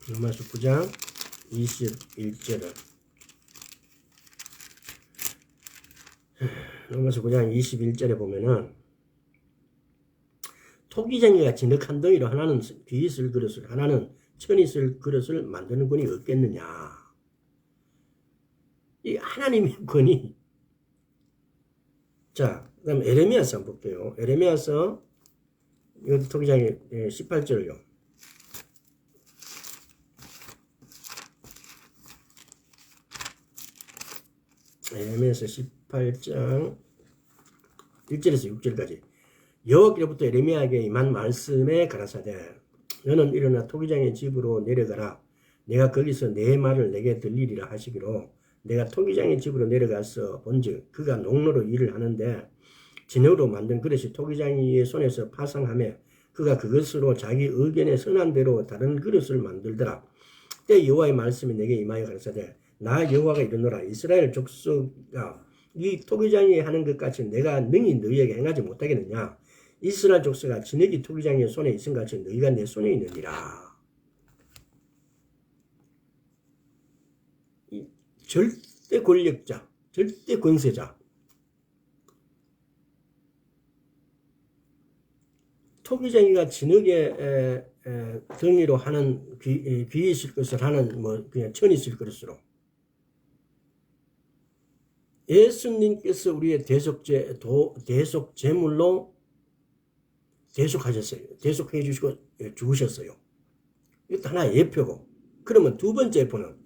로마서 9장 21절을 로마서 9장 21절에 보면은 토기장이가 진흙한 덩이로 하나는 귀 쓸 그릇을 하나는 천이 쓸 그릇을 만드는 권이 없겠느냐. 이 하나님의 권이. 자, 그 다음 에레미야서 한번 볼게요. 에레미야서 이것도 토기장이 18절요. 에레미야서 18장 1절에서 6절까지. 여호와께로부터 에레미야에게 임한 말씀에 가라사대 너는 일어나 토기장의 집으로 내려가라. 내가 거기서 내 말을 내게 들리리라 하시기로 내가 토기장의 집으로 내려가서 본즉 그가 농로로 일을 하는데 진흙으로 만든 그릇이 토기장이의 손에서 파상하며 그가 그것으로 자기 의견에 선한 대로 다른 그릇을 만들더라. 그때 여호와의 말씀이 내게 임하여 가라사대 나 여호와가 이르노라. 이스라엘 족속아 이 토기장이 하는 것 같이 내가 능히 너희에게 행하지 못하겠느냐. 이스라엘 족속아 진흙이 토기장의 손에 있은 같이 너희가 내 손에 있느니라. 이 절대 권력자, 절대 권세자, 토기장이가 진흙의 덩이로 하는 귀 있을 것을 하는 뭐 그냥 천이 있을 것으로 예수님께서 우리의 대속제물로 대속하셨어요. 대속해 주시고 죽으셨어요. 이것도 하나의 예표고. 그러면 두 번째 예표는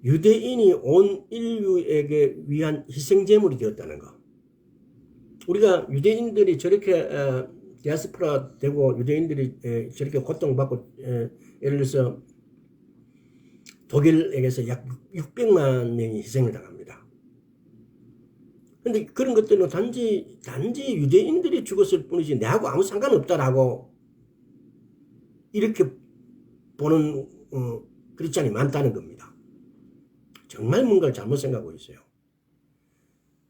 유대인이 온 인류에게 위한 희생제물이 되었다는 거. 우리가 유대인들이 저렇게 디아스포라 되고 유대인들이 저렇게 고통받고 예를 들어서 독일에게서 약 600만 명이 희생을 당합니다. 근데 그런 것들은 단지 유대인들이 죽었을 뿐이지 내하고 아무 상관없다라고 이렇게 보는 크리스찬이 많다는 겁니다. 정말 뭔가를 잘못 생각하고 있어요.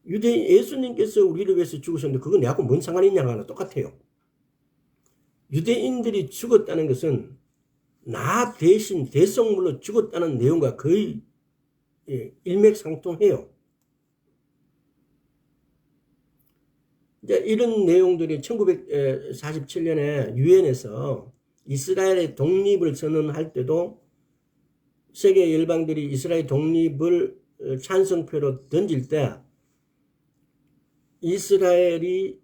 예수님께서 우리를 위해서 죽으셨는데 그건 내하고 뭔 상관이 있냐가 똑같아요. 유대인들이 죽었다는 것은 나 대신 대속물로 죽었다는 내용과 거의 일맥상통해요. 이런 내용들이 1947년에 유엔에서 이스라엘의 독립을 선언할 때도 세계 열방들이 이스라엘 독립을 찬성표로 던질 때 이스라엘이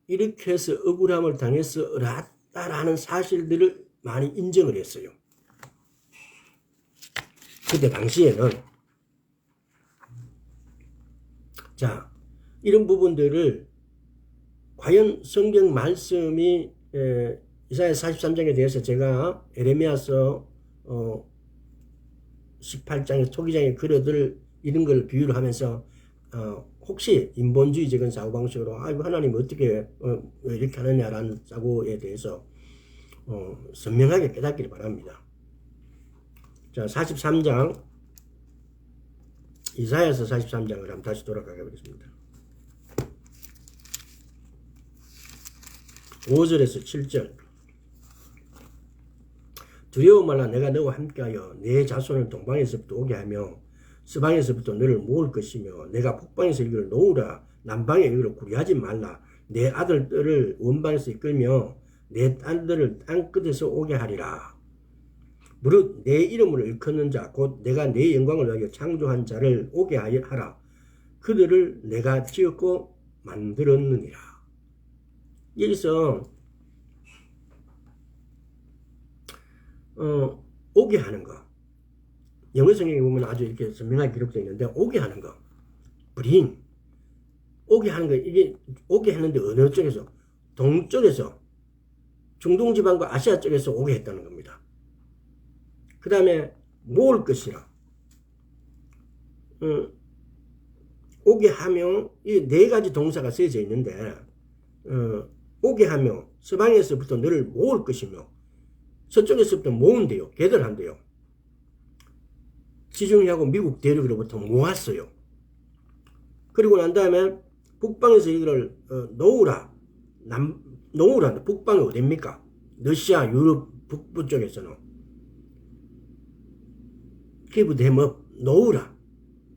이렇게 해서 억울함을 당했어라는 사실들을 많이 인정을 했어요. 그때 당시에는. 자, 이런 부분들을 과연 성경 말씀이 이사야 43장에 대해서 제가 에레미야서 18장의 토기장의 그릇들 이런 걸 비유를 하면서 혹시 인본주의적인 사고방식으로 아이고 하나님 어떻게 왜 이렇게 하느냐라는 사고에 대해서 선명하게 깨닫기를 바랍니다. 자, 43장 이사야서 43장을 한번 다시 돌아가 보겠습니다. 5절에서 7절. 두려워 말라. 내가 너와 함께하여 내 자손을 동방에서부터 오게 하며 서방에서부터 너를 모을 것이며 내가 북방에서 이를 놓으라. 남방에 이를 구리하지 말라. 내 아들들을 원방에서 이끌며 내 딸들을 땅끝에서 오게 하리라. 무릇 내 이름을 일컫는 자 곧 내가 내 영광을 위하여 창조한 자를 오게 하라. 그들을 내가 지었고 만들었느니라. 여기서 오게 하는 거, 영어 성경에 보면 아주 이렇게 선명하게 기록되어 있는데 오게 하는 거, bring, 오게 하는 거, 이게 오게 했는데 어느 쪽에서? 동쪽에서, 중동 지방과 아시아 쪽에서 오게 했다는 겁니다. 그 다음에 모을 것이라. 오게 하며 이 네 가지 동사가 쓰여져 있는데 오게 하며 서방에서부터 너를 모을 것이며 서쪽에서부터 모은대요. 개들한대요. 지중해하고 미국 대륙으로부터 모았어요. 그리고 난 다음에 북방에서 이거를 놓으라. 놓으라. 북방이 어딥니까? 러시아, 유럽 북부 쪽에서는 give them up, 놓으라.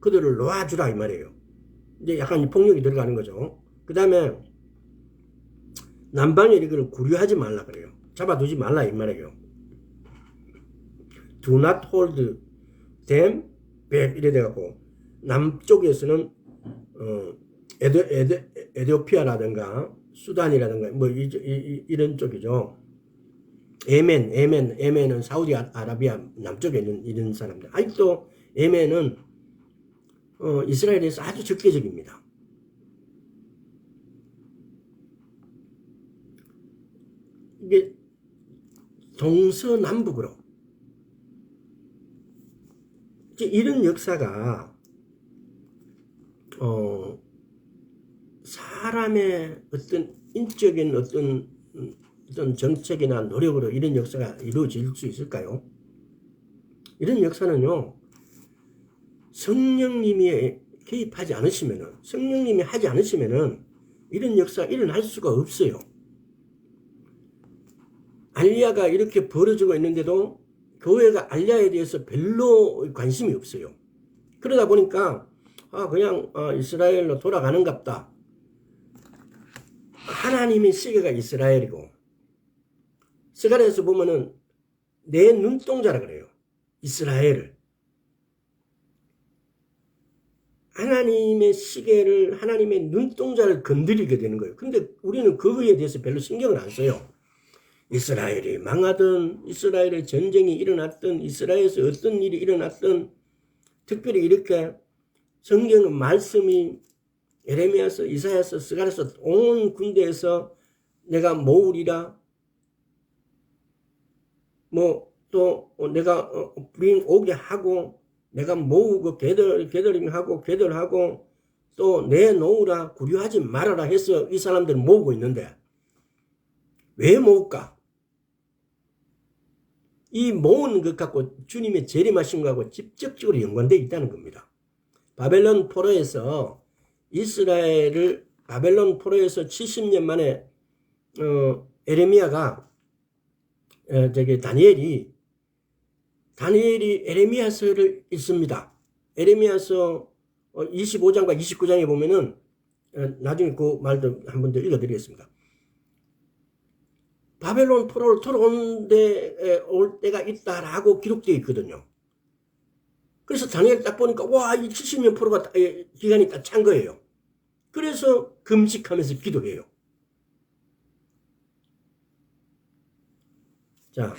그들을 놓아주라 이 말이에요. 이제 약간 폭력이 들어가는 거죠. 그 다음에 남방에 이걸 구류하지 말라 그래요. 잡아두지 말라 이 말이에요. Do not hold them back 이래 돼갖고 남쪽에서는 에티오피아라든가 수단이라든가 뭐 이런 쪽이죠. 예멘은 사우디아라비아 남쪽에 있는 이런 사람들. 아직도 예멘은 이스라엘에서 아주 적개적입니다. 이게 동서남북으로 이런 역사가 사람의 어떤 인적인 어떤 정책이나 노력으로 이런 역사가 이루어질 수 있을까요? 이런 역사는요, 성령님이 개입하지 않으시면은, 성령님이 하지 않으시면은 이런 역사가 일어날 수가 없어요. 알리야가 이렇게 벌어지고 있는데도 교회가 알리야에 대해서 별로 관심이 없어요. 그러다 보니까 그냥 이스라엘로 돌아가는갑다. 하나님의 시계가 이스라엘이고, 스가랴에서 보면은 내 눈동자라 그래요. 이스라엘을. 하나님의 시계를, 하나님의 눈동자를 건드리게 되는 거예요. 근데 우리는 그거에 대해서 별로 신경을 안 써요. 이스라엘이 망하든, 이스라엘의 전쟁이 일어났든, 이스라엘에서 어떤 일이 일어났든, 특별히 이렇게 성경의 말씀이 에레미야서, 이사야서, 스가랴서 온 군대에서 내가 모으리라, 또 내가 오게 하고, 내가 모으고 개들하고 또 내놓으라, 구류하지 말아라 해서 이 사람들은 모으고 있는데 왜 모을까? 이 모으는 것 갖고 주님의 재림하신 것하고 직접적으로 연관되어 있다는 겁니다. 바벨론 포로에서 이스라엘을 바벨론 포로에서 70년 만에 에레미야가 다니엘이 에레미야서를 읽습니다. 에레미야서 25장과 29장에 보면은 나중에 그 말도 한 번 더 읽어드리겠습니다. 바벨론 포로를 돌아온 데 올 때가 있다라고 기록되어 있거든요. 그래서 다니엘 딱 보니까 와, 이 70년 포로가 기간이 딱 찬 거예요. 그래서 금식하면서 기도해요. 자,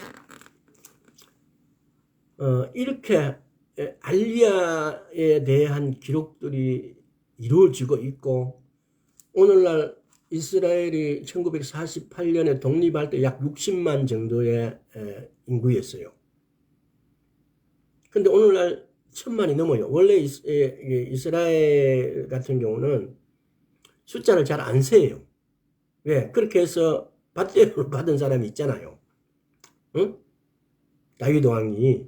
이렇게 알리야에 대한 기록들이 이루어지고 있고, 오늘날 이스라엘이 1948년에 독립할 때 약 60만 정도의 인구였어요. 근데 오늘날 1000만이 넘어요. 원래 이스라엘 같은 경우는 숫자를 잘 안 세요. 왜? 그렇게 해서 밧데를 받은 사람이 있잖아요. 응? 다윗 왕이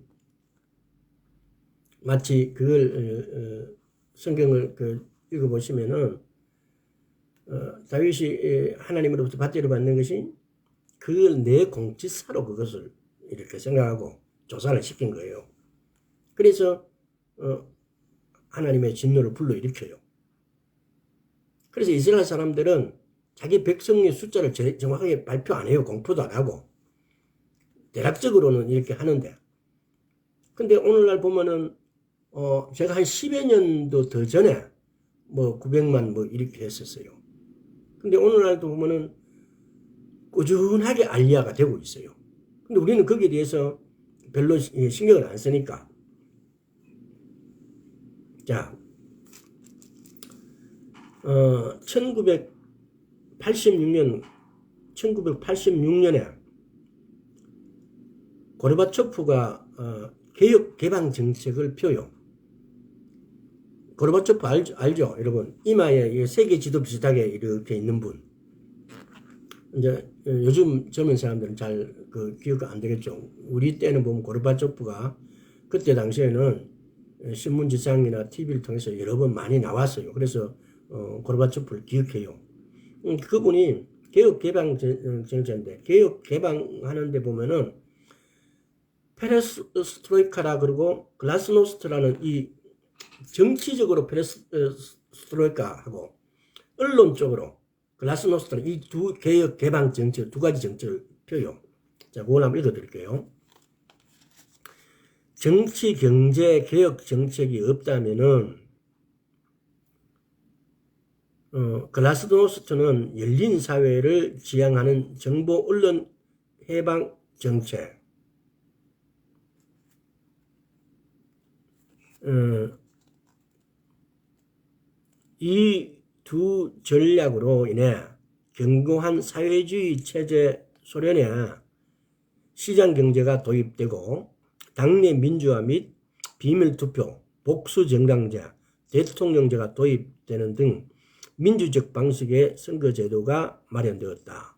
마치 그걸 성경을 읽어보시면은 다윗이 하나님으로부터 밧데를 받는 것이 그걸 내 공치사로 그것을 이렇게 생각하고 조사를 시킨 거예요. 그래서 하나님의 진노를 불러일으켜요. 그래서 이스라엘 사람들은 자기 백성의 숫자를 정확하게 발표 안 해요. 공표도 안 하고. 대략적으로는 이렇게 하는데. 근데 오늘날 보면은, 제가 한 10여 년도 더 전에, 900만 이렇게 했었어요. 근데 오늘날도 보면은, 꾸준하게 알리아가 되고 있어요. 근데 우리는 거기에 대해서 별로 신경을 안 쓰니까. 자, 1986년에 고르바초프가 개혁 개방 정책을 펴요. 고르바초프 알죠, 여러분? 이마에 세계 지도 비슷하게 이렇게 있는 분. 이제 요즘 젊은 사람들은 잘 기억 안 되겠죠. 우리 때는 보면 고르바초프가 그때 당시에는 신문지상이나 TV를 통해서 여러 번 많이 나왔어요. 그래서 고르바초프를 기억해요. 그분이 개혁 개방 정책인데 개혁 개방하는데 보면은 페레스트로이카라 그러고 글라스노스트라는 이 정치적으로 페레스트로이카하고 언론적으로 글라스노스트는 이 두 개혁 개방 정책 두 가지 정책을 펴요. 자, 그걸 한번 읽어드릴게요. 정치 경제 개혁 정책이 없다면은 글라스노스트는 열린 사회를 지향하는 정보 언론 해방 정책, 이 두 전략으로 인해 견고한 사회주의 체제 소련에 시장 경제가 도입되고 당내 민주화 및 비밀투표, 복수정당제, 대통령제가 도입되는 등 민주적 방식의 선거제도가 마련되었다.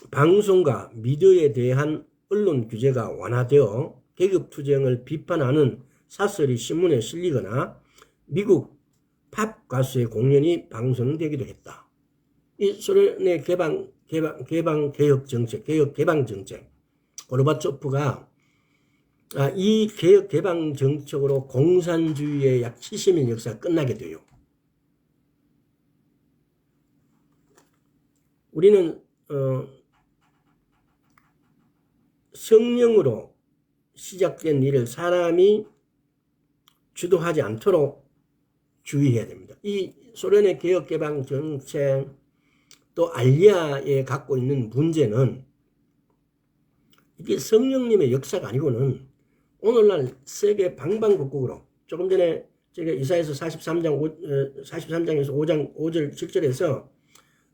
방송과 미디어에 대한 언론 규제가 완화되어 계급투쟁을 비판하는 사설이 신문에 실리거나 미국 팝 가수의 공연이 방송되기도 했다. 이 소련의 개방 개혁 정책, 개혁 개방 정책, 고르바초프가 이 개혁 개방 정책으로 공산주의의 약 70년 역사가 끝나게 돼요. 우리는 성령으로 시작된 일을 사람이 주도하지 않도록 주의해야 됩니다. 이 소련의 개혁 개방 정책 또 알리아에 갖고 있는 문제는 이게 성령님의 역사가 아니고는 오늘날 세계 방방곡곡으로 조금 전에 제가 이사야서 43장에서 5절 7절에서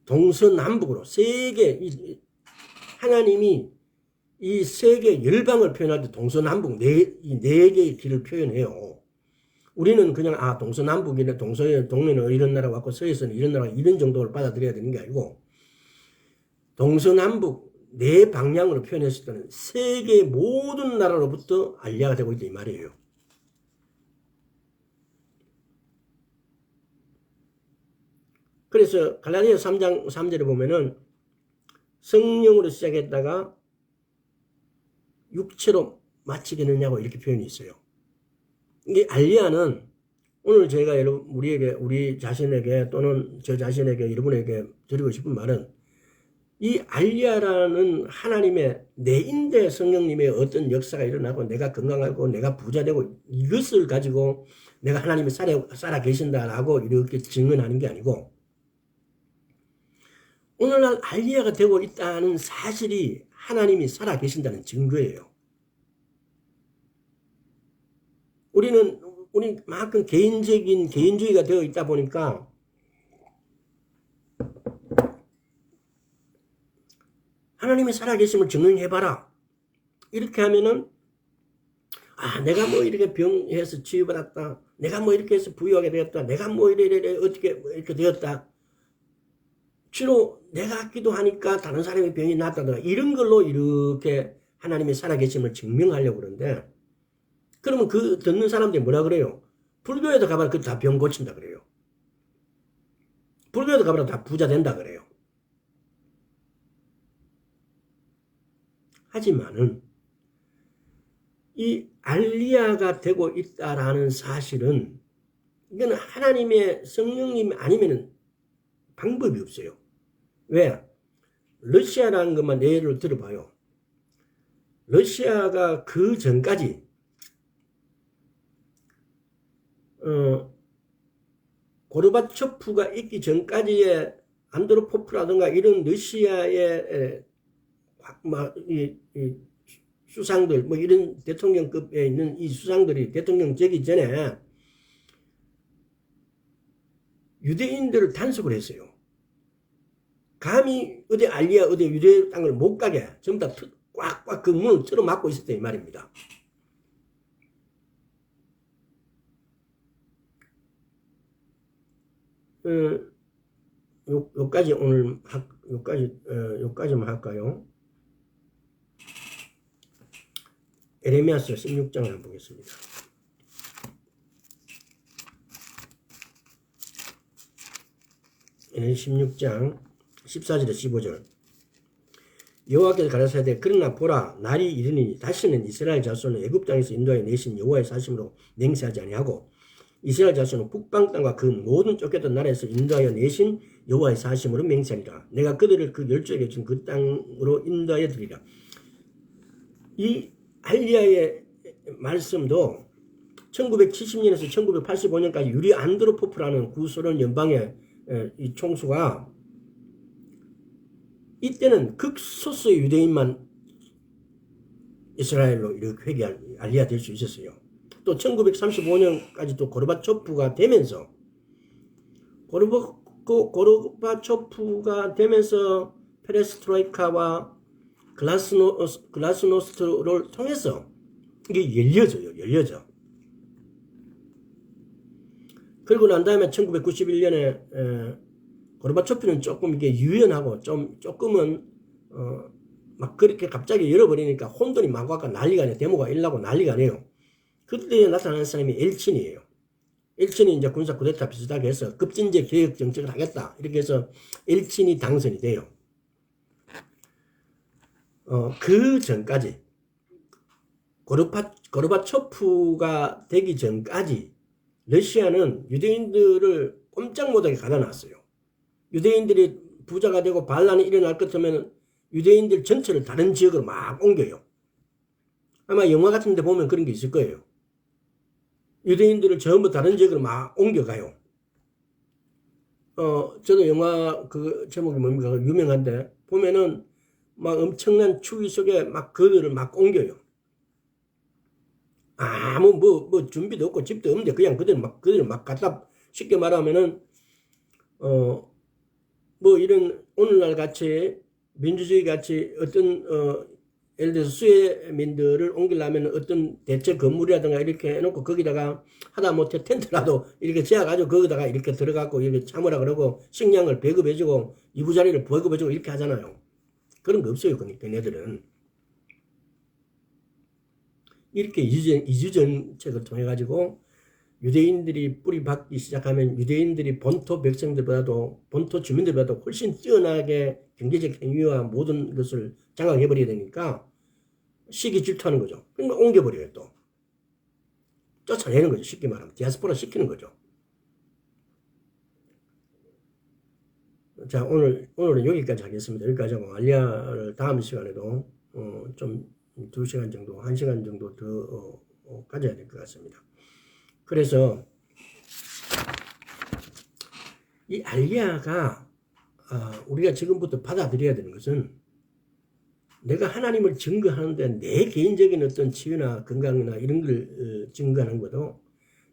동서남북으로 세계 하나님이 이 세계 열방을 표현할 때 동서남북 네 개의 길을 표현해요. 우리는 그냥 동서남북이네, 동면은 이런 나라가 왔고 서에서는 이런 나라가 이런 정도를 받아들여야 되는 게 아니고 동서남북 네 방향으로 표현했을 때는 세계 모든 나라로부터 알리아가 되고 있다 이 말이에요. 그래서 갈라디아서 3장 3절에 보면은 성령으로 시작했다가 육체로 마치겠느냐고 이렇게 표현이 있어요. 이게 알리아는 오늘 제가 우리 자신에게 또는 저 자신에게 여러분에게 드리고 싶은 말은 이 알리아라는 하나님의 내인대 성령님의 어떤 역사가 일어나고 내가 건강하고 내가 부자되고 이것을 가지고 내가 하나님이 살아 계신다라고 이렇게 증언하는 게 아니고 오늘날 알리아가 되고 있다는 사실이 하나님이 살아 계신다는 증거예요. 우리만큼 개인주의가 되어 있다 보니까 하나님의 살아계심을 증명해봐라. 이렇게 하면은 내가 뭐 이렇게 병해서 치유받았다. 내가 뭐 이렇게 해서 부유하게 되었다. 내가 뭐 이래 어떻게 이렇게 되었다. 주로 내가 기도하니까 다른 사람의 병이 낫다더라. 이런 걸로 이렇게 하나님의 살아계심을 증명하려고 그러는데, 그러면 그 듣는 사람들이 뭐라 그래요? 불교에도 가봐라 그 다 병 고친다 그래요. 불교에도 가봐라 다 부자 된다 그래요. 하지만은 이 알리야가 되고 있다라는 사실은 이거는 하나님의 성령님 아니면은 방법이 없어요. 왜? 러시아라는 것만 예를 들어봐요. 러시아가 그 전까지 고르바초프가 있기 전까지의 안드로포프라든가 이런 러시아의 이 수상들 뭐 이런 대통령급에 있는 이 수상들이 대통령 되기 전에 유대인들을 단속을 했어요. 감히 어디 알리야 어디 유대 땅을 못 가게 전부 다 꽉꽉 그 문을 틀어 막고 있었다 이 말입니다. 요까지 오늘 요까지만 할까요? 에레미야서 16장을 한번 보겠습니다. 에레미야 16장 14절에 15절. 여호와께서 가라사대 그러나 보라 날이 이르니 다시는 이스라엘 자손을 애굽 땅에서 인도하여 내신 여호와의 사심으로 맹세하지 아니하고 이스라엘 자손은 북방 땅과 그 모든 쫓겼던 나라에서 인도하여 내신 여호와의 사심으로 맹세하리라. 내가 그들을 그 열조에게 준 그 땅으로 인도하여 드리라. 이 알리야의 말씀도 1970년에서 1985년까지 유리 안드로포프라는 구소련 연방의 이 총수가 이때는 극소수의 유대인만 이스라엘로 이렇게 회개할 알리야 될 수 있었어요. 또 1935년까지 또 고르바초프가 되면서 고르바초프가 되면서 페레스트로이카와 글라스노스트를 통해서 이게 열려져. 그리고 난 다음에 1991년에 고르바초프는 조금 이게 유연하고 조금은 막 그렇게 갑자기 열어버리니까 혼돈이 막 와가 난리가 내 데모가 일나고 난리가 내요. 그때 나타나는 사람이 엘친이에요. 엘친이 이제 군사 쿠데타 비슷하게 해서 급진제 개혁 정책을 하겠다 이렇게 해서 엘친이 당선이 돼요. 그 전까지 고르바초프가 되기 전까지 러시아는 유대인들을 꼼짝 못하게 가다놨어요. 유대인들이 부자가 되고 반란이 일어날 것 같으면 유대인들 전체를 다른 지역으로 막 옮겨요. 아마 영화 같은 데 보면 그런 게 있을 거예요. 유대인들을 전부 다른 지역으로 막 옮겨가요. 저도 영화 그 제목이 뭡니까? 유명한데 보면은 막 엄청난 추위 속에 막 그들을 막 옮겨요. 아무 뭐 준비도 없고 집도 없는데 그냥 그들을 막 갖다 쉽게 말하면은 뭐 이런 오늘날 같이 민주주의 같이 어떤 예를 들어서 수혜민들을 옮기려면 어떤 대체 건물이라든가 이렇게 해놓고 거기다가 하다못해 텐트라도 이렇게 재어가지고 거기다가 이렇게 들어가고 이렇게 참으라 그러고 식량을 배급해주고 이부자리를 배급해주고 이렇게 하잖아요. 그런 거 없어요. 걔네들은 이렇게 이주 정책을 통해 가지고 유대인들이 뿌리 박기 시작하면 유대인들이 본토 백성들보다도 본토 주민들보다도 훨씬 뛰어나게 경제적 행위와 모든 것을 장악해버려야 되니까 시기 질투하는 거죠. 그러니까 옮겨버려요. 또 쫓아내는 거죠. 쉽게 말하면 디아스포라 시키는 거죠. 자, 오늘은 여기까지 하겠습니다. 여기까지 하고 알리야를 다음 시간에도 좀 2시간 정도 1시간 정도 더 가져야 될 것 같습니다. 그래서 이 알리야가 우리가 지금부터 받아들여야 되는 것은 내가 하나님을 증거하는데 내 개인적인 어떤 치유나 건강이나 이런 걸 증거하는 것도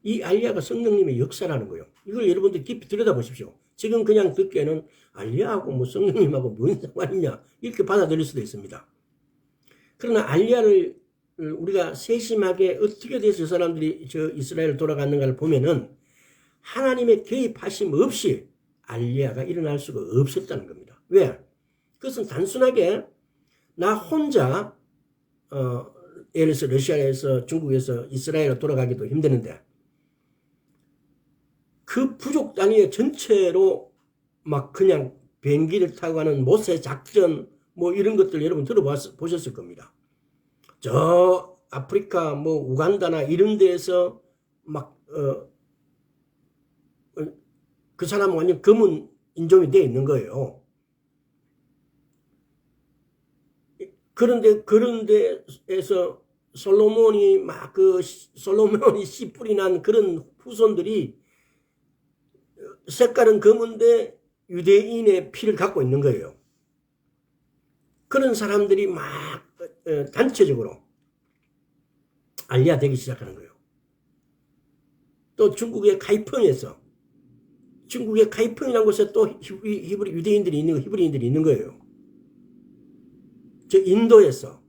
이 알리야가 성령님의 역사라는 거예요. 이걸 여러분들 깊이 들여다보십시오. 지금 그냥 듣기에는 알리야하고 뭐 성령님하고 뭔 상관이냐 이렇게 받아들일 수도 있습니다. 그러나 알리야를 우리가 세심하게 어떻게 돼서 저 사람들이 저 이스라엘 돌아갔는가를 보면은 하나님의 개입하심 없이 알리야가 일어날 수가 없었다는 겁니다. 왜? 그것은 단순하게 나 혼자 예를 들어서 러시아에서 중국에서 이스라엘로 돌아가기도 힘드는데 그 부족 단위의 전체로 막 그냥 비행기를 타고 가는 모세 작전 뭐 이런 것들 여러분 들어보셨을 겁니다. 저 아프리카 뭐 우간다나 이런 데에서 막 그 사람은 완전 검은 인종이 되어 있는 거예요. 그런 데에서 솔로몬이 씨 뿌리 난 그런 후손들이 색깔은 검은데 유대인의 피를 갖고 있는 거예요. 그런 사람들이 막 단체적으로 알리야 되기 시작하는 거예요. 또 중국의 카이펑에서 중국의 카이펑이라는 곳에 또 히브리 유대인들이 있는 거, 히브리인들이 있는 거예요. 저 인도에서,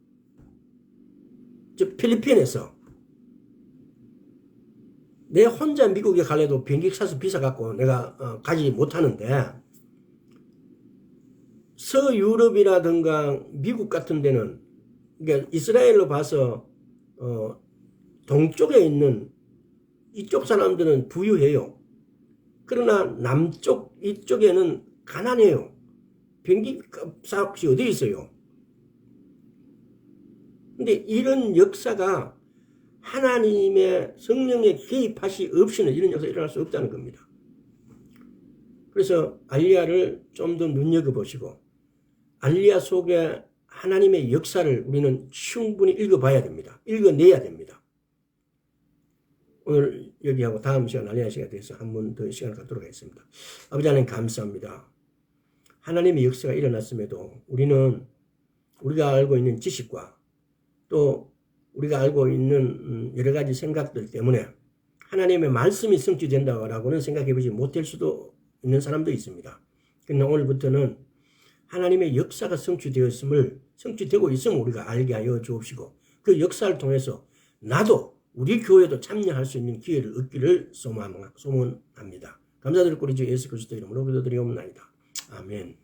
저 필리핀에서 내 혼자 미국에 갈래도 비행기 사서 비싸 갖고 내가 가지 못하는데 서유럽이라든가 미국 같은 데는 그러니까 이스라엘로 봐서 동쪽에 있는 이쪽 사람들은 부유해요. 그러나 남쪽 이쪽에는 가난해요. 비행기 값이 어디 있어요? 근데 이런 역사가 하나님의 성령의 개입하시 없이는 이런 역사가 일어날 수 없다는 겁니다. 그래서 알리야를 좀 더 눈여겨보시고 알리야 속에 하나님의 역사를 우리는 충분히 읽어봐야 됩니다. 읽어내야 됩니다. 오늘 여기하고 다음 시간 알리야 시간에 대해서 한 번 더 시간을 갖도록 하겠습니다. 아버지 하나님 감사합니다. 하나님의 역사가 일어났음에도 우리는 우리가 알고 있는 지식과 또 우리가 알고 있는 여러 가지 생각들 때문에 하나님의 말씀이 성취된다고는 생각해보지 못할 수도 있는 사람도 있습니다. 그러나 오늘부터는 하나님의 역사가 성취되고 있음을 우리가 알게 하여 주옵시고 그 역사를 통해서 나도 우리 교회도 참여할 수 있는 기회를 얻기를 소원합니다. 감사드리고 우리 주 예수 그리스도 이름으로 기도드리옵나이다. 아멘.